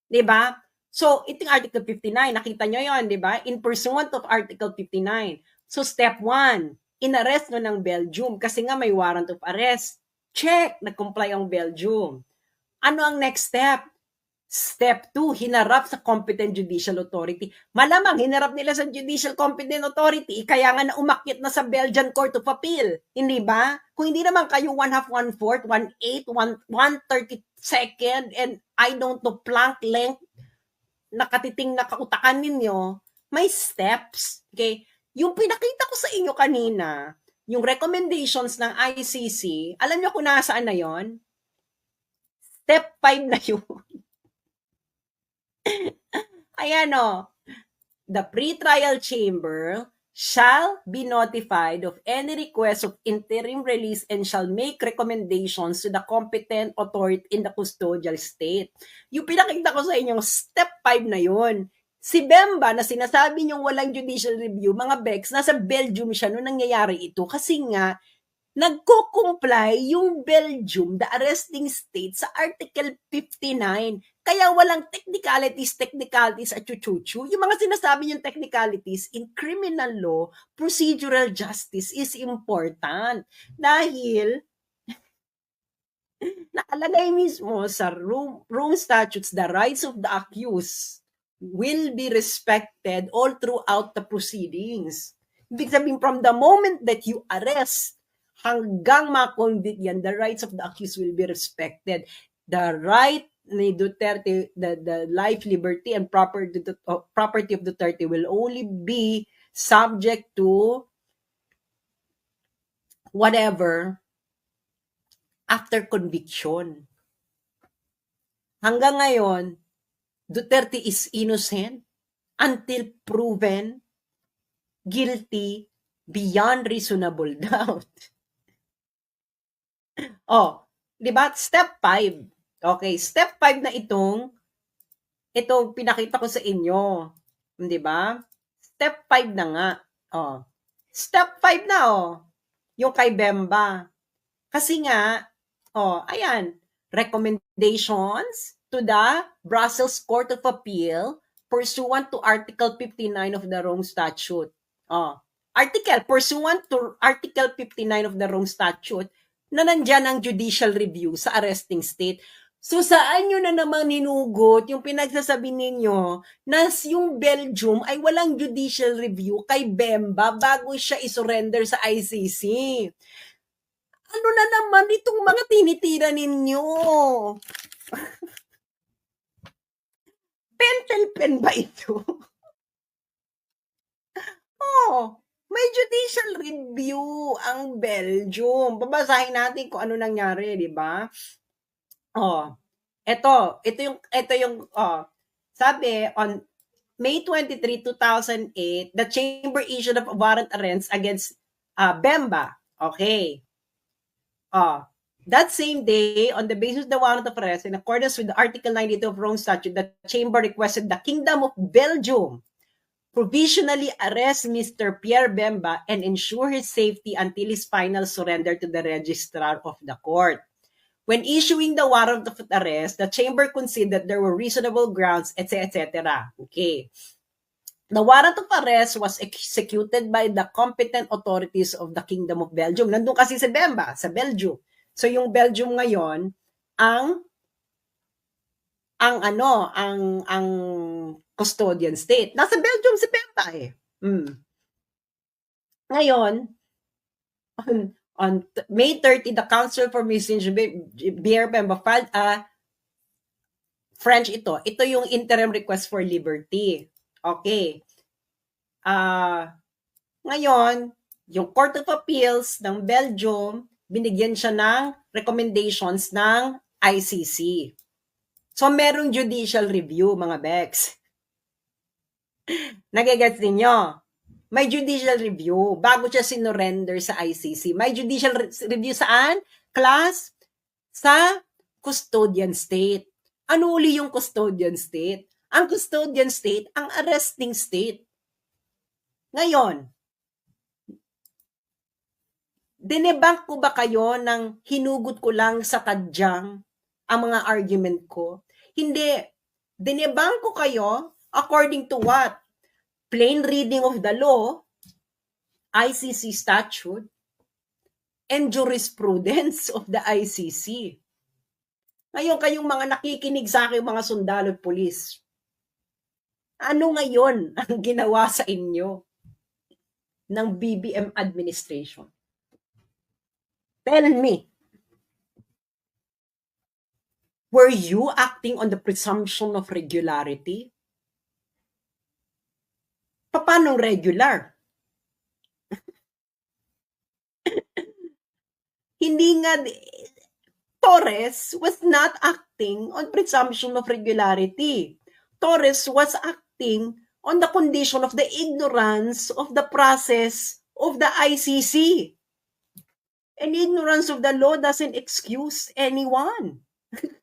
Di ba? So, itong Article 59, nakita nyo yon, di ba? In pursuant of Article 59. So, step 1, inarrest no ng Belgium kasi nga may warrant of arrest. Check, nag-comply ang Belgium. Ano ang next step? Step 2, hinarap sa competent judicial authority. Malamang hinarap nila sa judicial competent authority, kaya nga naumakyat na sa Belgian Court of Appeal. Hindi ba? Kung hindi naman kayo 1/2, 1/4, 1/8, 1/32, and I don't know, plank length, nakatiting na kautakan ninyo, may steps. Okay? Yung pinakita ko sa inyo kanina, yung recommendations ng ICC, alam nyo kung nasaan na yon? Step 5 na yun. Ayan o. The pre-trial chamber shall be notified of any request of interim release and shall make recommendations to the competent authority in the custodial state. Yung pinakita ko sa inyo, step 5 na yun. Si Bemba na sinasabi niyong walang judicial review, mga Bex, nasa Belgium siya nung nangyayari ito kasi nga nagko-comply yung Belgium, the arresting state, sa Article 59. Kaya walang technicalities at chuchuchu. Yung mga sinasabi yung technicalities in criminal law, procedural justice is important. Dahil nakalagay mismo sa Rome Statutes, the rights of the accused will be respected all throughout the proceedings. Ibig sabihin, from the moment that you arrest, hanggang ma-convict yan, the rights of the accused will be respected. The right ni Duterte, the life, liberty, and property of Duterte will only be subject to whatever after conviction. Hanggang ngayon, Duterte is innocent until proven guilty beyond reasonable doubt. Di ba? Step 5. Okay, step 5 na itong pinakita ko sa inyo. Di ba? Step 5 na nga. Step 5 na yung kay Bemba. Kasi nga, ayan, recommendations to the Brussels Court of Appeal pursuant to Article 59 of the Rome Statute. Pursuant to Article 59 of the Rome Statute, na nandyan ang judicial review sa arresting state. So saan nyo na namang ninugot yung pinagsasabi ninyo na yung Belgium ay walang judicial review kay Bemba bago siya isurrender sa ICC? Ano na naman itong mga tinitira ninyo? Pentel pen ba ito? Oh, may judicial review ang Belgium. Babasahin natin kung ano nangyari, di ba? Oh, ito yung sabi on May 23, 2008, the chamber issued a warrant arrest against Bemba. Okay. That same day, on the basis of the warrant of arrest, in accordance with Article 92 of Rome Statute, the chamber requested the Kingdom of Belgium provisionally arrest Mr. Pierre Bemba and ensure his safety until his final surrender to the registrar of the court. When issuing the warrant of arrest, the chamber considered there were reasonable grounds, etc. Okay. The warrant of arrest was executed by the competent authorities of the Kingdom of Belgium. Nandun kasi si Bemba, sa Belgium. So yung Belgium ngayon, ang custodian state. Nasa Belgium si Bemba eh. Ngayon, on May 30, the Council for Missing Pierre Bemba filed a French ito. Ito yung interim request for liberty. Okay. Ngayon, yung Court of Appeals ng Belgium, binigyan siya ng recommendations ng ICC. So, merong judicial review, mga Bex. Nagigets ninyo? May judicial review bago siya sinurrender sa ICC. May judicial review saan? Class? Sa custodian state. Ano uli yung custodian state? Ang custodian state, ang arresting state. Ngayon, dinebank ko ba kayo nang hinugot ko lang sa tadyang ang mga argument ko? Hindi. Dinebank ko kayo according to what? Plain reading of the law, ICC statute, and jurisprudence of the ICC. Ngayon, kayong mga nakikinig sa akin, mga sundalo at pulis, ano ngayon ang ginawa sa inyo ng BBM administration? Tell me. Were you acting on the presumption of regularity? Paano regular? Hindi nga, Torres was not acting on presumption of regularity. Torres was acting on the condition of the ignorance of the process of the ICC. And ignorance of the law doesn't excuse anyone.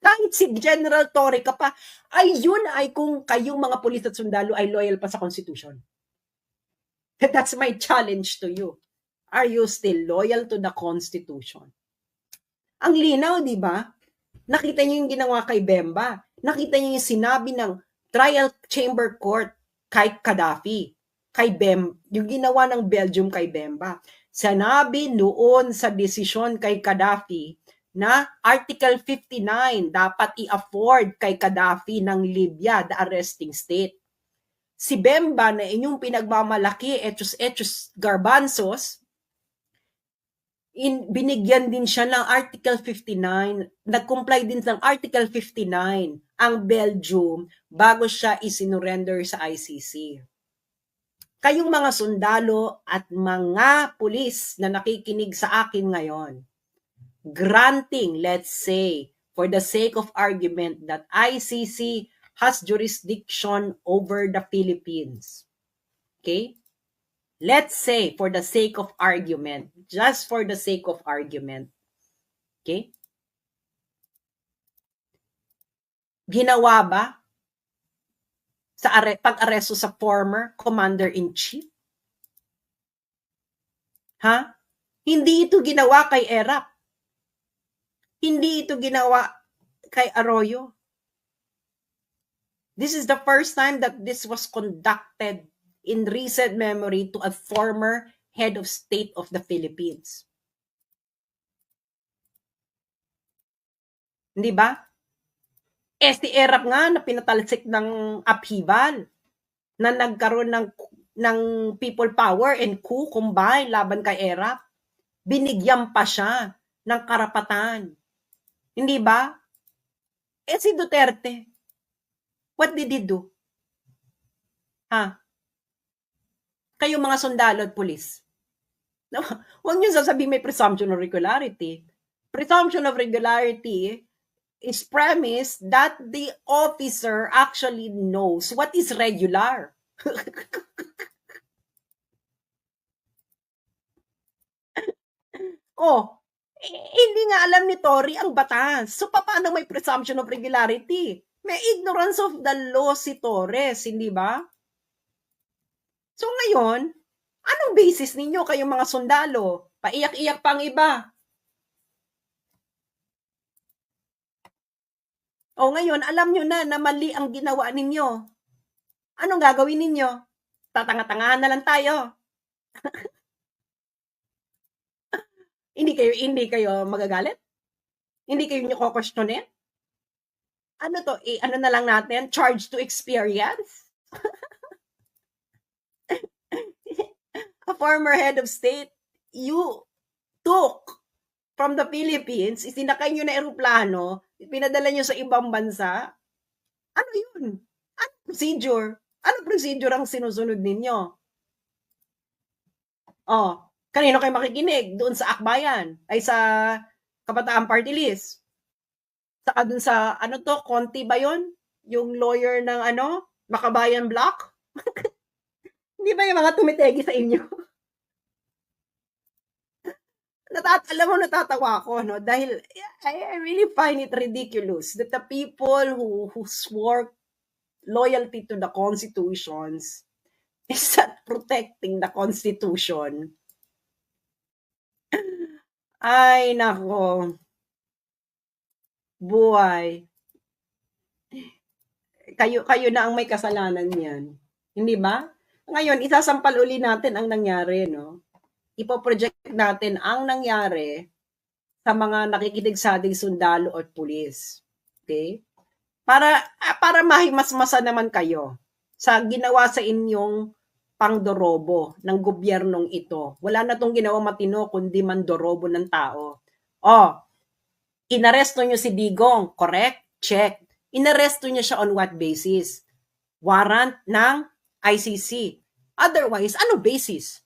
Kahit si General Torre ka pa, ay yun ay kung kayong mga pulis at sundalo ay loyal pa sa Constitution. That's my challenge to you. Are you still loyal to the Constitution? Ang linaw, di ba? Nakita niyo yung ginawa kay Bemba. Nakita niyo yung sinabi ng trial chamber court kay Gaddafi. Yung ginawa ng Belgium kay Bemba. Sinabi noon sa desisyon kay Gaddafi na Article 59 dapat i-afford kay Gaddafi ng Libya, the arresting state. Si Bemba na inyong pinagmamalaki, etos garbanzos, binigyan din siya ng Article 59, nag-comply din ng Article 59 ang Belgium bago siya isinurrender sa ICC. Kayong mga sundalo at mga pulis na nakikinig sa akin ngayon, granting, let's say, for the sake of argument that ICC has jurisdiction over the Philippines. Okay? Let's say, for the sake of argument, just for the sake of argument, okay? Ginawa ba sa pag-aresto sa former Commander-in-Chief? Ha? Hindi ito ginawa kay Erap. Hindi ito ginawa kay Arroyo. This is the first time that this was conducted in recent memory to a former head of state of the Philippines. Hindi ba? Si ERAP nga na pinatalsik ng upheaval na nagkaroon ng people power and coup combine laban kay ERAP. Binigyan pa siya ng karapatan. Hindi ba? Si Duterte, what did he do? Kayo mga sundalo at pulis. No, huwag niyo sasabihin may presumption of regularity. Presumption of regularity is premise that the officer actually knows what is regular. Hindi nga alam ni Tory ang batas. So, paano may presumption of regularity? May ignorance of the law si Torres, hindi ba? So, ngayon, anong basis ninyo kayong mga sundalo? Paiyak-iyak pa ang iba. Ngayon, alam nyo na mali ang ginawa ninyo. Anong gagawin ninyo? Tatanga-tangahan na lang tayo. Hindi kayo magagalit? Hindi kayo nyo ko-questionin? Ano to? Ano na lang natin? Charge to experience? A former head of state, you took from the Philippines, isinakay nyo na eroplano, pinadala nyo sa ibang bansa. Ano yun? Ano procedure? Ano procedure ang sinusunod ninyo? Kanino kayo makikinig? Doon sa Akbayan? Ay sa Kabataan Party List? Saka doon sa, Conti ba yun? Yung lawyer ng Makabayan Block? Hindi ba yung mga tumitegi sa inyo? Alam mo, natatawa ako, no? Dahil I really find it ridiculous that the people who swore loyalty to the constitutions is not protecting the constitution. Ay, nako. Buhay. Kayo na ang may kasalanan niyan. Hindi ba? Ngayon, isasampal uli natin ang nangyari, no? Ipoproject natin ang nangyari sa mga nakikinig sa ating sundalo at pulis. Okay? Para mahimasmasa naman kayo sa ginawa sa inyong pangdorobo ng gobyernong ito. Wala na tong ginawa matino kundi mandorobo ng tao. Inaresto nyo si Digong, correct? Check. Inaresto nyo siya on what basis? Warrant ng ICC. Otherwise, ano basis?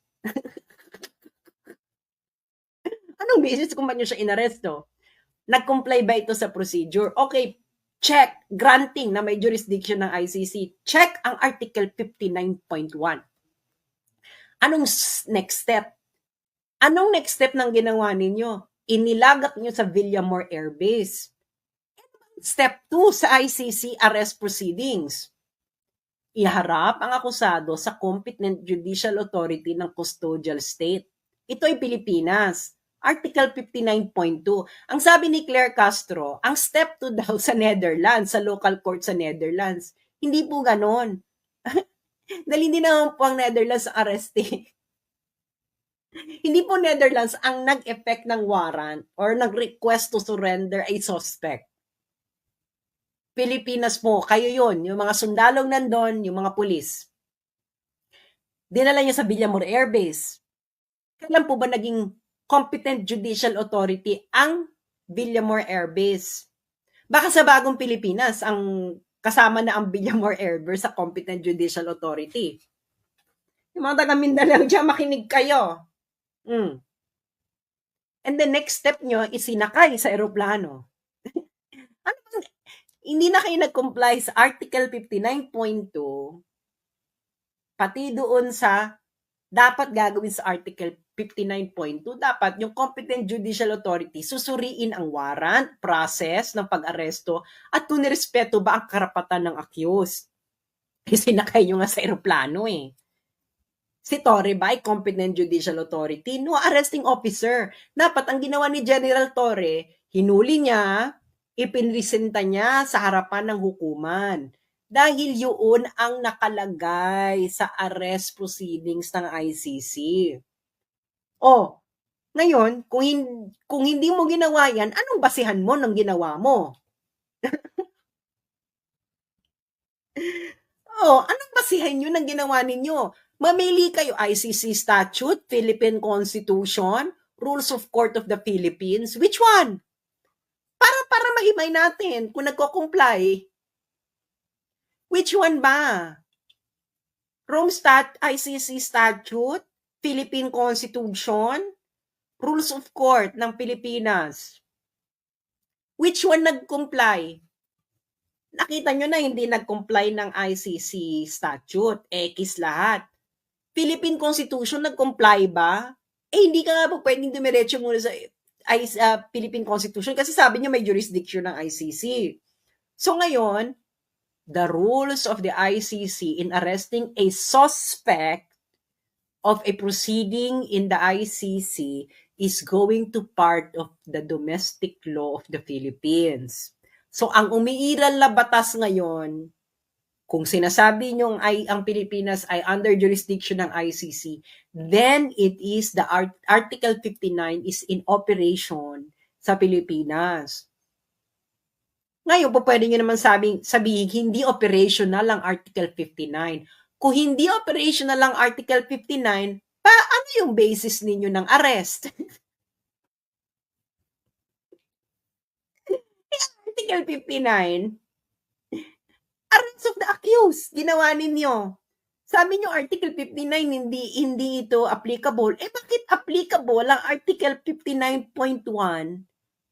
Anong basis kung ba't nyo siya inaresto? Nag-comply ba ito sa procedure? Okay, check. Granting na may jurisdiction ng ICC. Check ang Article 59.1. Anong next step? Anong next step ng ginawa ninyo? Inilagat nyo sa Villamor Air Base. Step 2 sa ICC arrest proceedings. Iharap ang akusado sa competent judicial authority ng custodial state. Ito ay Pilipinas. Article 59.2. Ang sabi ni Claire Castro, ang step 2 daw sa Netherlands, sa local court sa Netherlands. Hindi po ganon. Dahil hindi naman po ang Netherlands ang arreste. Hindi po Netherlands ang nag-effect ng warrant or nag-request to surrender a suspect. Pilipinas po, kayo yun, yung mga sundalong nandun, yung mga pulis. Dinala niya sa Villamor Air Base. Kailan po ba naging competent judicial authority ang Villamor Air Base? Baka sa bagong Pilipinas, ang kasama na ang Villamor Air Base sa competent judicial authority. Yung mga taga Mindanao dyan, makinig kayo. And the next step nyo is sinakay sa eroplano. Hindi na kayo nag-comply sa Article 59.2, pati doon sa dapat gagawin sa Article 59.2, dapat yung competent judicial authority susuriin ang warrant, process ng pag-aresto, at kung nirespeto ba ang karapatan ng accused. Kasi sinakay nyo nga sa eroplano eh. Si Torre ba ay competent judicial authority? No, arresting officer. Dapat ang ginawa ni General Torre, hinuli niya, ipinresenta niya sa harapan ng hukuman. Dahil yun ang nakalagay sa arrest proceedings ng ICC. Ngayon, kung hindi mo ginawa yan, anong basihan mo ng ginawa mo? Oh, anong basihan nyo ng ginawa ninyo? Mamili kayo, ICC statute, Philippine Constitution, Rules of Court of the Philippines. Which one? Para mahimay natin kung nagko-comply. Which one ba? ICC statute, Philippine Constitution, Rules of Court ng Pilipinas. Which one nag-comply? Nakita nyo na hindi nag-comply ng ICC statute. X lahat. Philippine Constitution nag-comply ba? Hindi ka nga po pwedeng dumiretso muna sa Philippine Constitution kasi sabi nyo may jurisdiction ng ICC. So ngayon, the rules of the ICC in arresting a suspect of a proceeding in the ICC is going to part of the domestic law of the Philippines. So ang umiiral na batas ngayon, kung sinasabi nyo ang Pilipinas ay under jurisdiction ng ICC, then it is the Article 59 is in operation sa Pilipinas. Ngayon, pwede nyo naman sabihin, hindi operational ang Article 59. Kung hindi operational ang Article 59, ano yung basis ninyo ng arrest? Article 59, arrest of the accused, ginawa ninyo. Sabi nyo, Article 59, hindi ito applicable. Bakit applicable ang Article 59.1?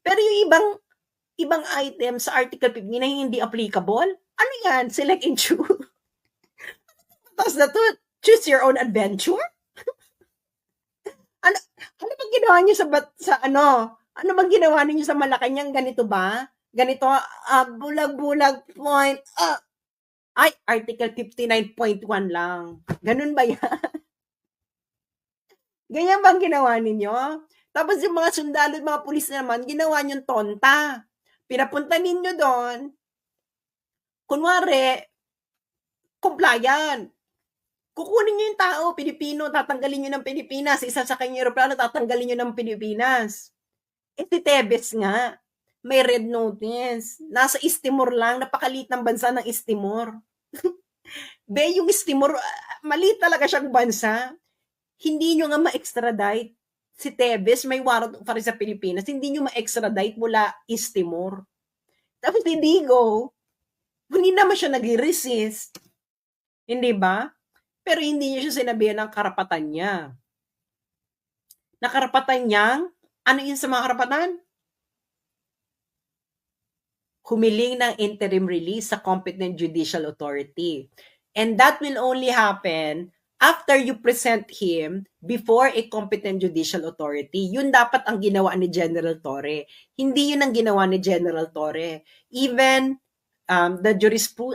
Pero yung ibang items sa Article 59 hindi applicable? Ano yan? Select and choose. Tapos na to, choose your own adventure? ano bang ginawa niyo sa ano? Ano bang ginawa niyo sa Malacanang? Ganito ba? Ganito, bulag-bulag point. Ay, Article 59.1 lang. Ganun ba yan? Ganyan bang ginawa ninyo? Tapos yung mga sundalo, mga pulis naman, ginawa niyong tonta. Pinapunta ninyo doon, kunwari, compliant. Kukunin niyo yung tao, Pilipino, tatanggalin niyo ng Pilipinas. Isa sa kanyang aeroplano, tatanggalin niyo ng Pilipinas. Si Tebes nga, may red notice. Nasa East Timor lang, napakalit ng bansa ng East Timor. Yung East Timor, maliit talaga siyang bansa. Hindi nyo nga ma-extradite. Si Tebes, may warrant pa rin sa Pilipinas. Hindi nyo ma-extradite mula East Timor. Tapos si Digo, hindi naman siya nag-resist. Hindi ba? Pero hindi niya siya sinabihan ng karapatan niya. Na karapatan niyang, ano yun sa mga karapatan? Humiling ng interim release sa competent judicial authority. And that will only happen after you present him before a competent judicial authority. Yun dapat ang ginawa ni General Torre. Hindi yun ang ginawa ni General Torre. Even the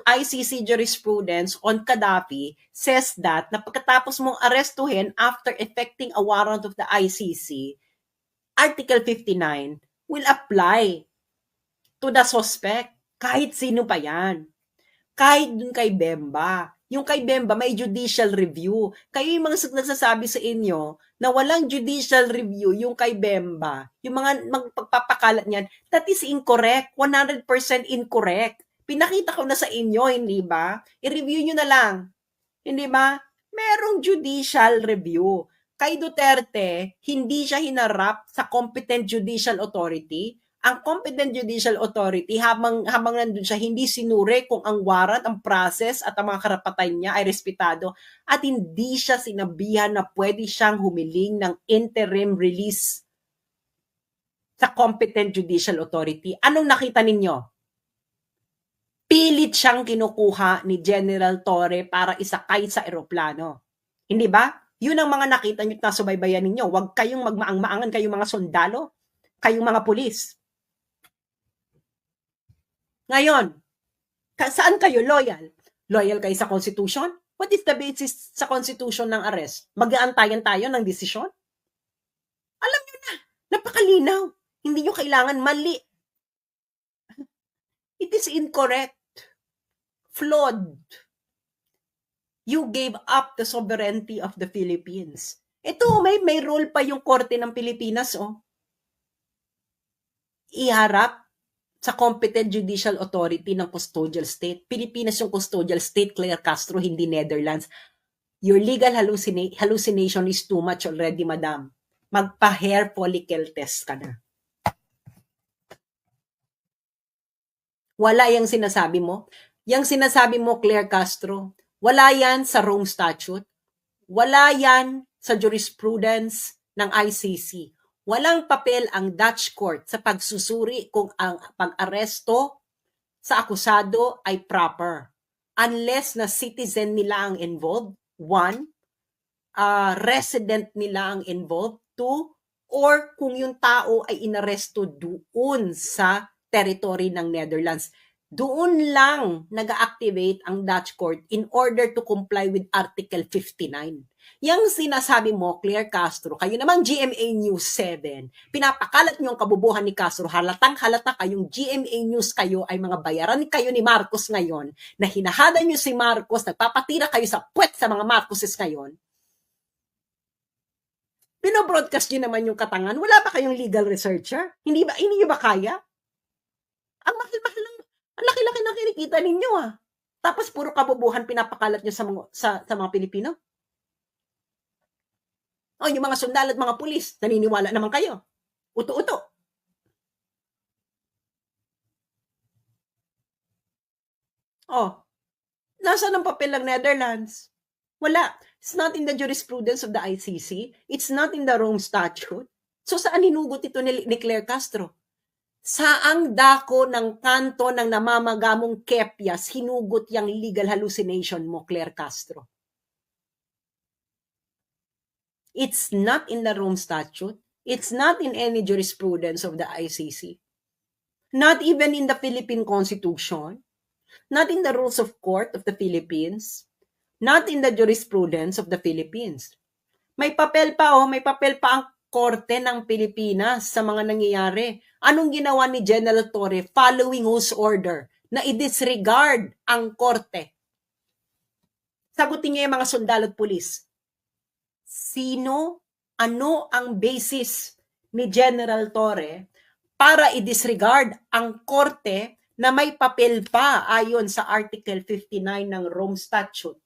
ICC jurisprudence on Gaddafi says that na pagkatapos mong arestuhin after effecting a warrant of the ICC, Article 59 will apply to the suspect, kahit sino pa yan. Kahit dun kay Bemba. Yung kay Bemba, may judicial review. Kayo yung mga nagsasabi sa inyo na walang judicial review yung kay Bemba, yung mga magpapakalat niyan, that is incorrect. 100% incorrect. Pinakita ko na sa inyo, hindi ba? I-review nyo na lang. Hindi ba? Merong judicial review. Kay Duterte, hindi siya hinarap sa competent judicial authority. Ang competent judicial authority, habang nandun siya, hindi sinure kung ang warrant, ang process, at ang mga karapatan niya ay respetado. At hindi siya sinabihan na pwede siyang humiling ng interim release sa competent judicial authority. Anong nakita ninyo? Pilit siyang kinukuha ni General Torre para isakay sa eroplano. Hindi ba? Yun ang mga nakita nyo at nasubaybayan ninyo. Huwag kayong magmaang-maangan, kayong mga sundalo, kayong mga pulis. Ngayon, saan kayo loyal? Loyal kayo sa Constitution? What is the basis sa Constitution ng arrest? Mag-aantayan tayo ng desisyon? Alam nyo na, napakalinaw. Hindi nyo kailangan mali. It is incorrect. Flawed. You gave up the sovereignty of the Philippines. Ito, may role pa yung Korte ng Pilipinas, oh. Iharap sa competent judicial authority ng custodial state. Pilipinas yung custodial state, Claire Castro, hindi Netherlands. Your legal hallucination is too much already, madam. Magpa-hair follicle test ka na. Wala yung sinasabi mo. Yung sinasabi mo, Claire Castro, wala yan sa Rome Statute. Wala yan sa jurisprudence ng ICC. Walang papel ang Dutch court sa pagsusuri kung ang pag-aresto sa akusado ay proper. Unless na citizen nila ang involved, one, resident nila ang involved, two, or kung yung tao ay inaresto doon sa territory ng Netherlands. Doon lang nag-activate ang Dutch court in order to comply with Article 59. Yang sinasabi mo, Claire Castro, kayo namang GMA News 7, pinapakalat niyo ang kabubuhan ni Castro, halatang-halata kayong GMA News kayo ay mga bayaran kayo ni Marcos ngayon, na hinahada niyo si Marcos, nagpapatira kayo sa puwet sa mga Marcoses ngayon. Pinobroadcast niyo naman yung katangan, wala ba kayong legal researcher? Hindi niyo ba kaya? Ang mahal-mahal ng, ang laki-laki ng kinikita ninyo ah. Tapos puro kabubuhan pinapakalat niyo sa mga Pilipino? O, yung mga sundalo at mga pulis, naniniwala naman kayo. Uto-uto. Oh, nasaan ang papel ng Netherlands? Wala. It's not in the jurisprudence of the ICC. It's not in the Rome Statute. So, saan hinugot ito ni Claire Castro? Saang dako ng kanto ng namamagamong kepyas hinugot yung legal hallucination mo, Claire Castro? It's not in the Rome Statute. It's not in any jurisprudence of the ICC. Not even in the Philippine Constitution. Not in the rules of court of the Philippines. Not in the jurisprudence of the Philippines. May papel pa ang Korte ng Pilipinas sa mga nangyayari. Anong ginawa ni General Torre following whose order? Na i-disregard ang Korte. Sagutin niya yung mga sundalo at pulis. Ano ang basis ni General Torre para i-disregard ang Korte na may papel pa ayon sa Article 59 ng Rome Statute?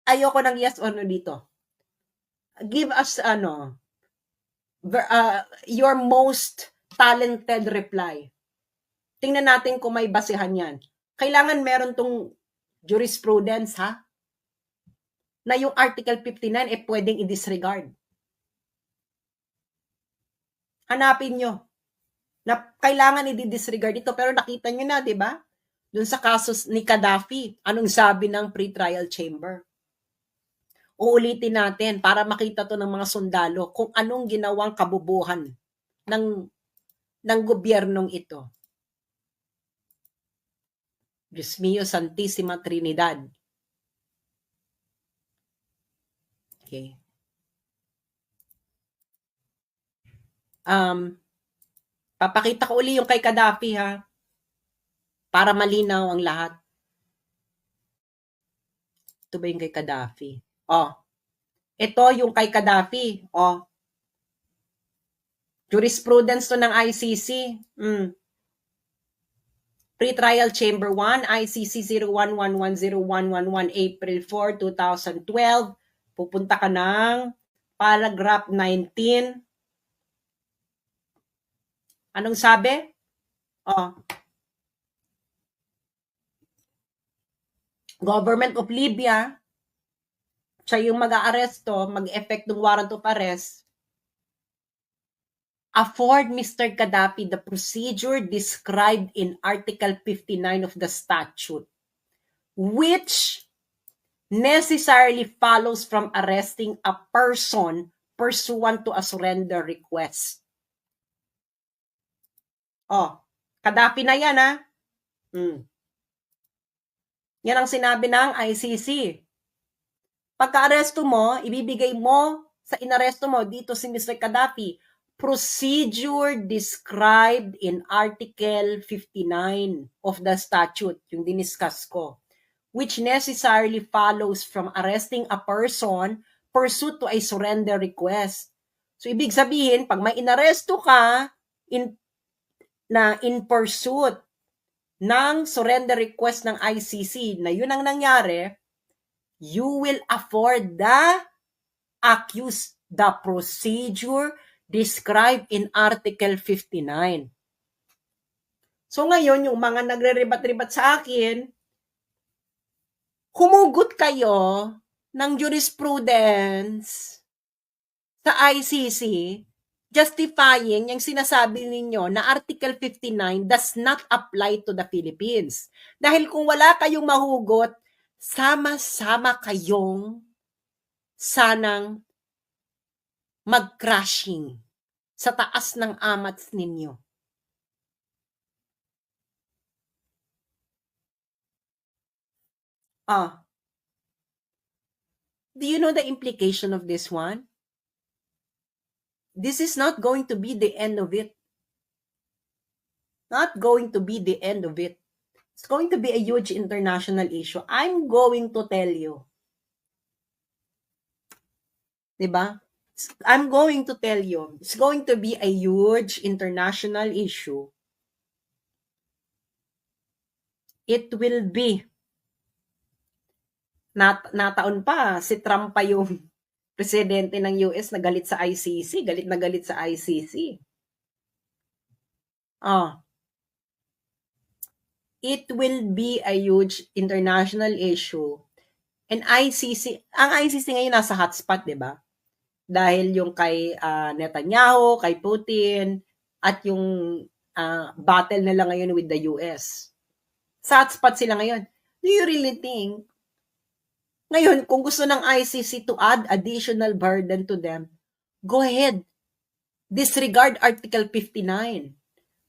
Ayoko ng yes or no dito. Give us your most talented reply. Tingnan natin kung may basehan yan. Kailangan meron tong jurisprudence, ha? Na yung Article 59 pwedeng i-disregard. Hanapin nyo na kailangan i-disregard ito, pero nakita nyo na, di ba? Doon sa kasos ni Gaddafi, anong sabi ng pre-trial chamber? Uulitin natin para makita to ng mga sundalo kung anong ginawang kabubuhan ng gobyernong ito. Diyos mio, Santissima Trinidad. Okay. Papakita ko uli yung kay Gaddafi, ha? Para malinaw ang lahat. Ito ba yung kay Gaddafi? Ito yung kay Gaddafi. Jurisprudence to ng ICC. Pre-trial Chamber 1, ICC 01110111 April 4, 2012. Pupunta ka ng paragraph 19. Anong sabi? Government of Libya, siya yung mag-aaresto, mag-effect ng warrant of arrest, afford Mr. Gaddafi the procedure described in Article 59 of the statute, which necessarily follows from arresting a person pursuant to a surrender request. Gaddafi na yan, ha? Yan ang sinabi ng ICC. Pagka-aresto mo, ibibigay mo sa inaresto mo dito si Mr. Gaddafi, procedure described in Article 59 of the statute, yung diniscuss ko, which necessarily follows from arresting a person pursuant to a surrender request. So, ibig sabihin, pag may inaresto ka in pursuit ng surrender request ng ICC na yun ang nangyari, you will afford the accused the procedure described in Article 59. So ngayon, yung mga nagre-rebat-rebat sa akin, humugot kayo ng jurisprudence sa ICC justifying yung sinasabi ninyo na Article 59 does not apply to the Philippines. Dahil kung wala kayong mahugot, sama-sama kayong sanang mag-crashing sa taas ng amats ninyo. Do you know the implication of this one? This is not going to be the end of it. Not going to be the end of it. It's going to be a huge international issue. I'm going to tell you. Diba? I'm going to tell you. It's going to be a huge international issue. It will be. Nataon pa, si Trump pa yung presidente ng US na galit sa ICC. Galit na galit sa ICC. It will be a huge international issue. And ang ICC ngayon nasa hotspot, di ba? Dahil yung kay Netanyahu, kay Putin, at yung battle nila ngayon with the US. Sa hotspot sila ngayon. Do you really think, ngayon, kung gusto ng ICC to add additional burden to them, go ahead. Disregard Article 59.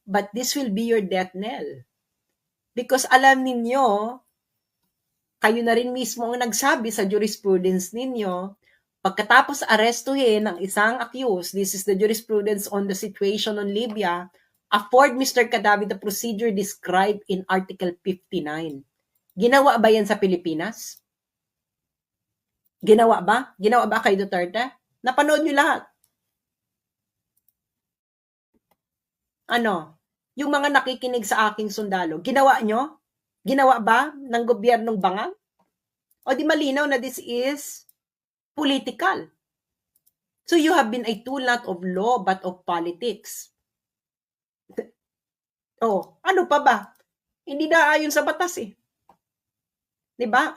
But this will be your death knell. Because alam ninyo, kayo na rin mismo ang nagsabi sa jurisprudence ninyo, pagkatapos arestuhin ng isang accused, this is the jurisprudence on the situation on Libya, afford Mr. Cadavi the procedure described in Article 59. Ginawa ba yan sa Pilipinas? Ginawa ba? Ginawa ba kay Duterte? Napanood nyo lahat. Yung mga nakikinig sa aking sundalo, ginawa nyo? Ginawa ba ng gobyernong Bangang? O di malinaw na this is political. So you have been a tool not of law but of politics. Ano pa ba? Hindi na ayon sa batas eh. Diba?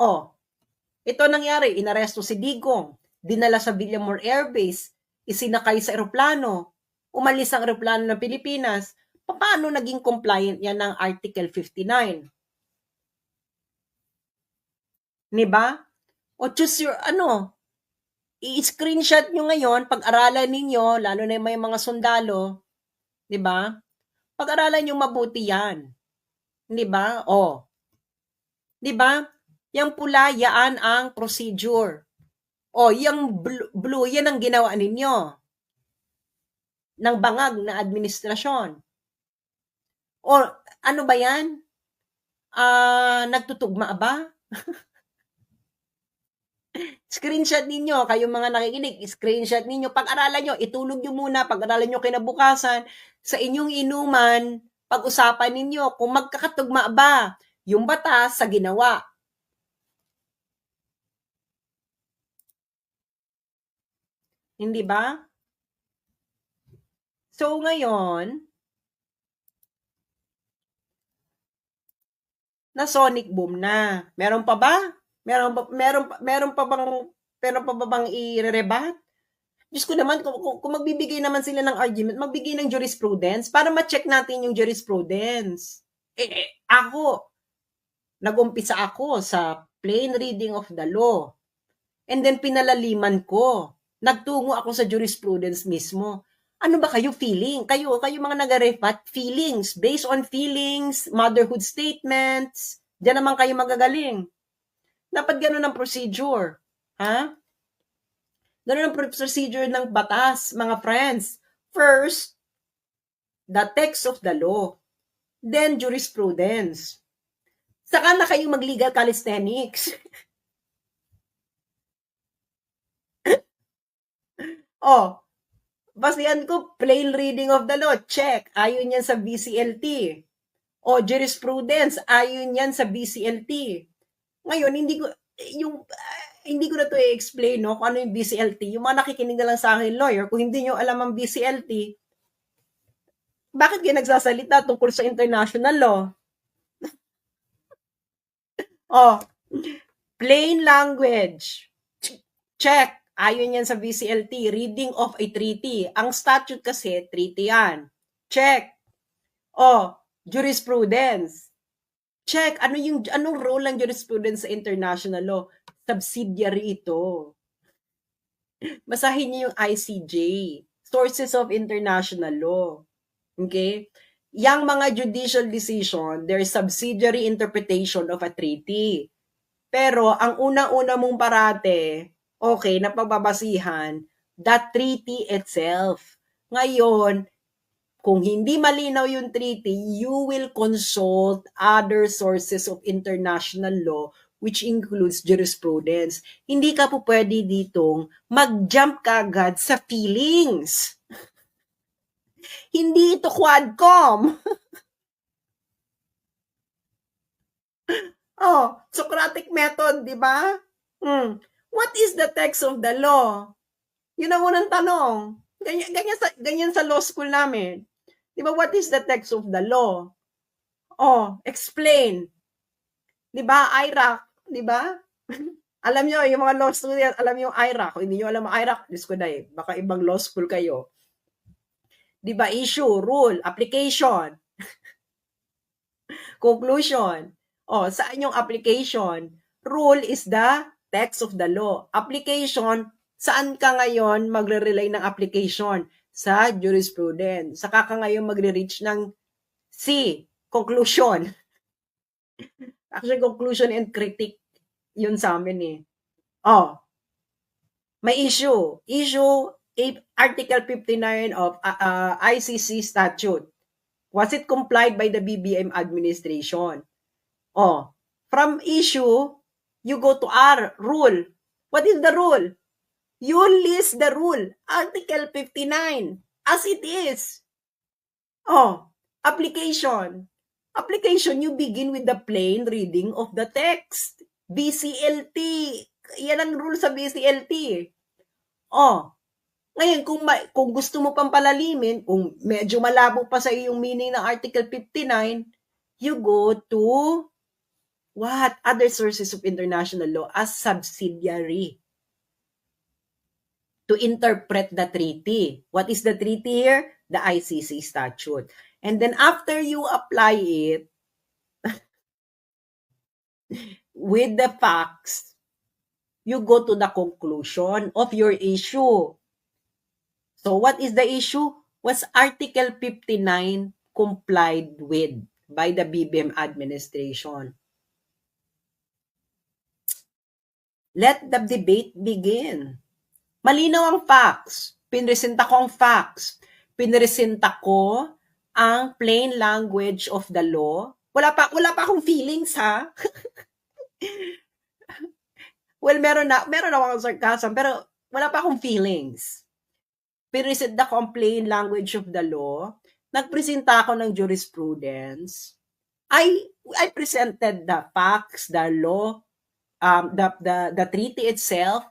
Ito nangyari, inaresto si Digong, dinala sa Villamor Air Base, isinakay sa eroplano, umalis ang eroplano ng Pilipinas. Paano naging compliant yan ng Article 59? Diba? O choose your, i-screenshot nyo ngayon, pag-aralan ninyo, lalo na may mga sundalo, diba? Pag-aralan nyo mabuti yan. Diba? Diba? Yang pula, yaan ang procedure. Yung blue, yan ang ginawa ninyo ng bangag na administrasyon. Ano ba yan? Nagtutugma ba? Screenshot ninyo, kayong mga nakikinig, screenshot ninyo, pag-aralan nyo, itulog nyo muna, pag-aralan nyo kinabukasan, sa inyong inuman, pag-usapan ninyo kung magkakatugma ba yung batas sa ginawa. Hindi ba? So ngayon, na sonic boom na. Meron pa ba? Meron pa bang i-rebat? Diyos ko naman, kung magbibigay naman sila ng argument, magbigay ng jurisprudence para ma-check natin yung jurisprudence. Nag-umpisa ako sa plain reading of the law. And then pinalaliman ko. Nagtungo ako sa jurisprudence mismo. Ano ba kayo feeling? Kayo mga nag-rebat, feelings. Based on feelings, motherhood statements, diyan naman kayo magagaling. Dapat ganun ang procedure. Ganun ang procedure ng batas, mga friends. First, the text of the law. Then, jurisprudence. Saka na kayong mag-legal calisthenics. Oh, basihan ko, plain reading of the law, check. Ayon yan sa BCLT. O, jurisprudence, ayon yan sa BCLT. Ngayon, hindi ko na to i-explain, no, kung ano yung BCLT. Yung mga nakikinig na lang sa akin, lawyer, kung hindi nyo alam ang BCLT, bakit kayo nagsasalita tungkol sa international law? Oh, plain language. Check. Ayon yan sa BCLT, reading of a treaty. Ang statute kasi, treaty yan. Check. Oh, jurisprudence. Check. Anong role ng jurisprudence sa international law? Subsidiary ito. Basahin niyo yung ICJ, Sources of International Law. Okay? Yang mga judicial decision, their subsidiary interpretation of a treaty. Pero ang una-una mong parate, okay, na pagbabasihan, that treaty itself. Ngayon, kung hindi malinaw yung treaty, you will consult other sources of international law which includes jurisprudence. Hindi ka po pwede ditong mag-jump kagad sa feelings. Hindi ito quadcom. Oh, Socratic method, di ba? What is the text of the law? Yun ang unang tanong. Ganyan sa law school namin. Di ba, what is the text of the law? Oh, explain. Di ba, IRAC, di ba? Alam nyo, yung mga law student, alam nyo yung IRAC. Kung hindi nyo alam ang IRAC, Diyos ko dahil, baka ibang law school kayo. Di ba, issue, rule, application, conclusion. Oh, saan yung application? Rule is the text of the law. Application, saan ka ngayon magre-rely ng application? Sa jurisprudence. Saka ka ngayon magre-reach ng C, conclusion. Actually, conclusion and critic yun sa amin eh. Oh, may issue. Issue Article 59 of ICC statute. Was it complied by the BBM administration? Oh, from issue, you go to R, rule. What is the rule? You list the rule, Article 59, as it is. Oh, application. Application, you begin with the plain reading of the text. BCLT. Yan ang rule sa BCLT. Oh, ngayon, kung gusto mo pang palalimin, kung medyo malabo pa sa iyo yung meaning ng Article 59, you go to what? Other sources of international law as subsidiary to interpret the treaty. What is the treaty here? The ICC statute. And then after you apply it with the facts, you go to the conclusion of your issue. So what is the issue? Was Article 59 complied with by the BBM administration? Let the debate begin. Malinaw ang facts. Pinresenta ko ang facts. Pinresenta ko ang plain language of the law. Wala pa akong feelings, ha? Well, meron akong sarcasm, pero wala pa akong feelings. Pinresenta ko ang plain language of the law. Nagpresenta ako ng jurisprudence. I presented the facts, the law, the treaty itself,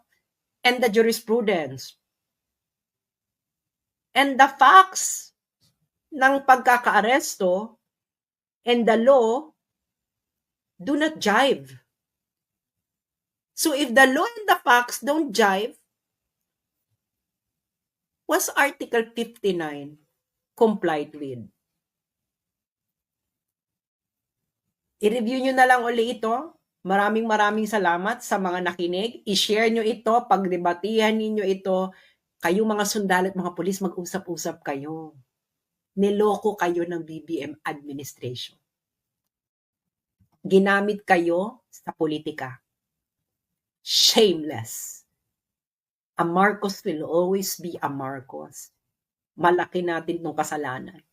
and the jurisprudence. And the facts ng pagkakaaresto and the law do not jive. So if the law and the facts don't jive, was Article 59 complied with? I-review nyo na lang uli ito. Maraming salamat sa mga nakinig. I-share nyo ito, pagdebatihan ninyo ito. Kayong mga sundalo at mga pulis, mag-usap-usap kayo. Niloko kayo ng BBM administration. Ginamit kayo sa politika. Shameless. A Marcos will always be a Marcos. Malaki natin itong kasalanan.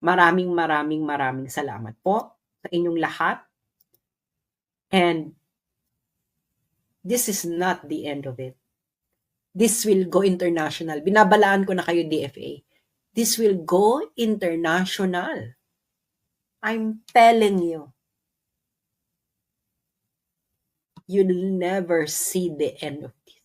Maraming salamat po sa inyong lahat. And this is not the end of it. This will go international. Binabalaan ko na kayo, DFA. This will go international. I'm telling you. You'll never see the end of this.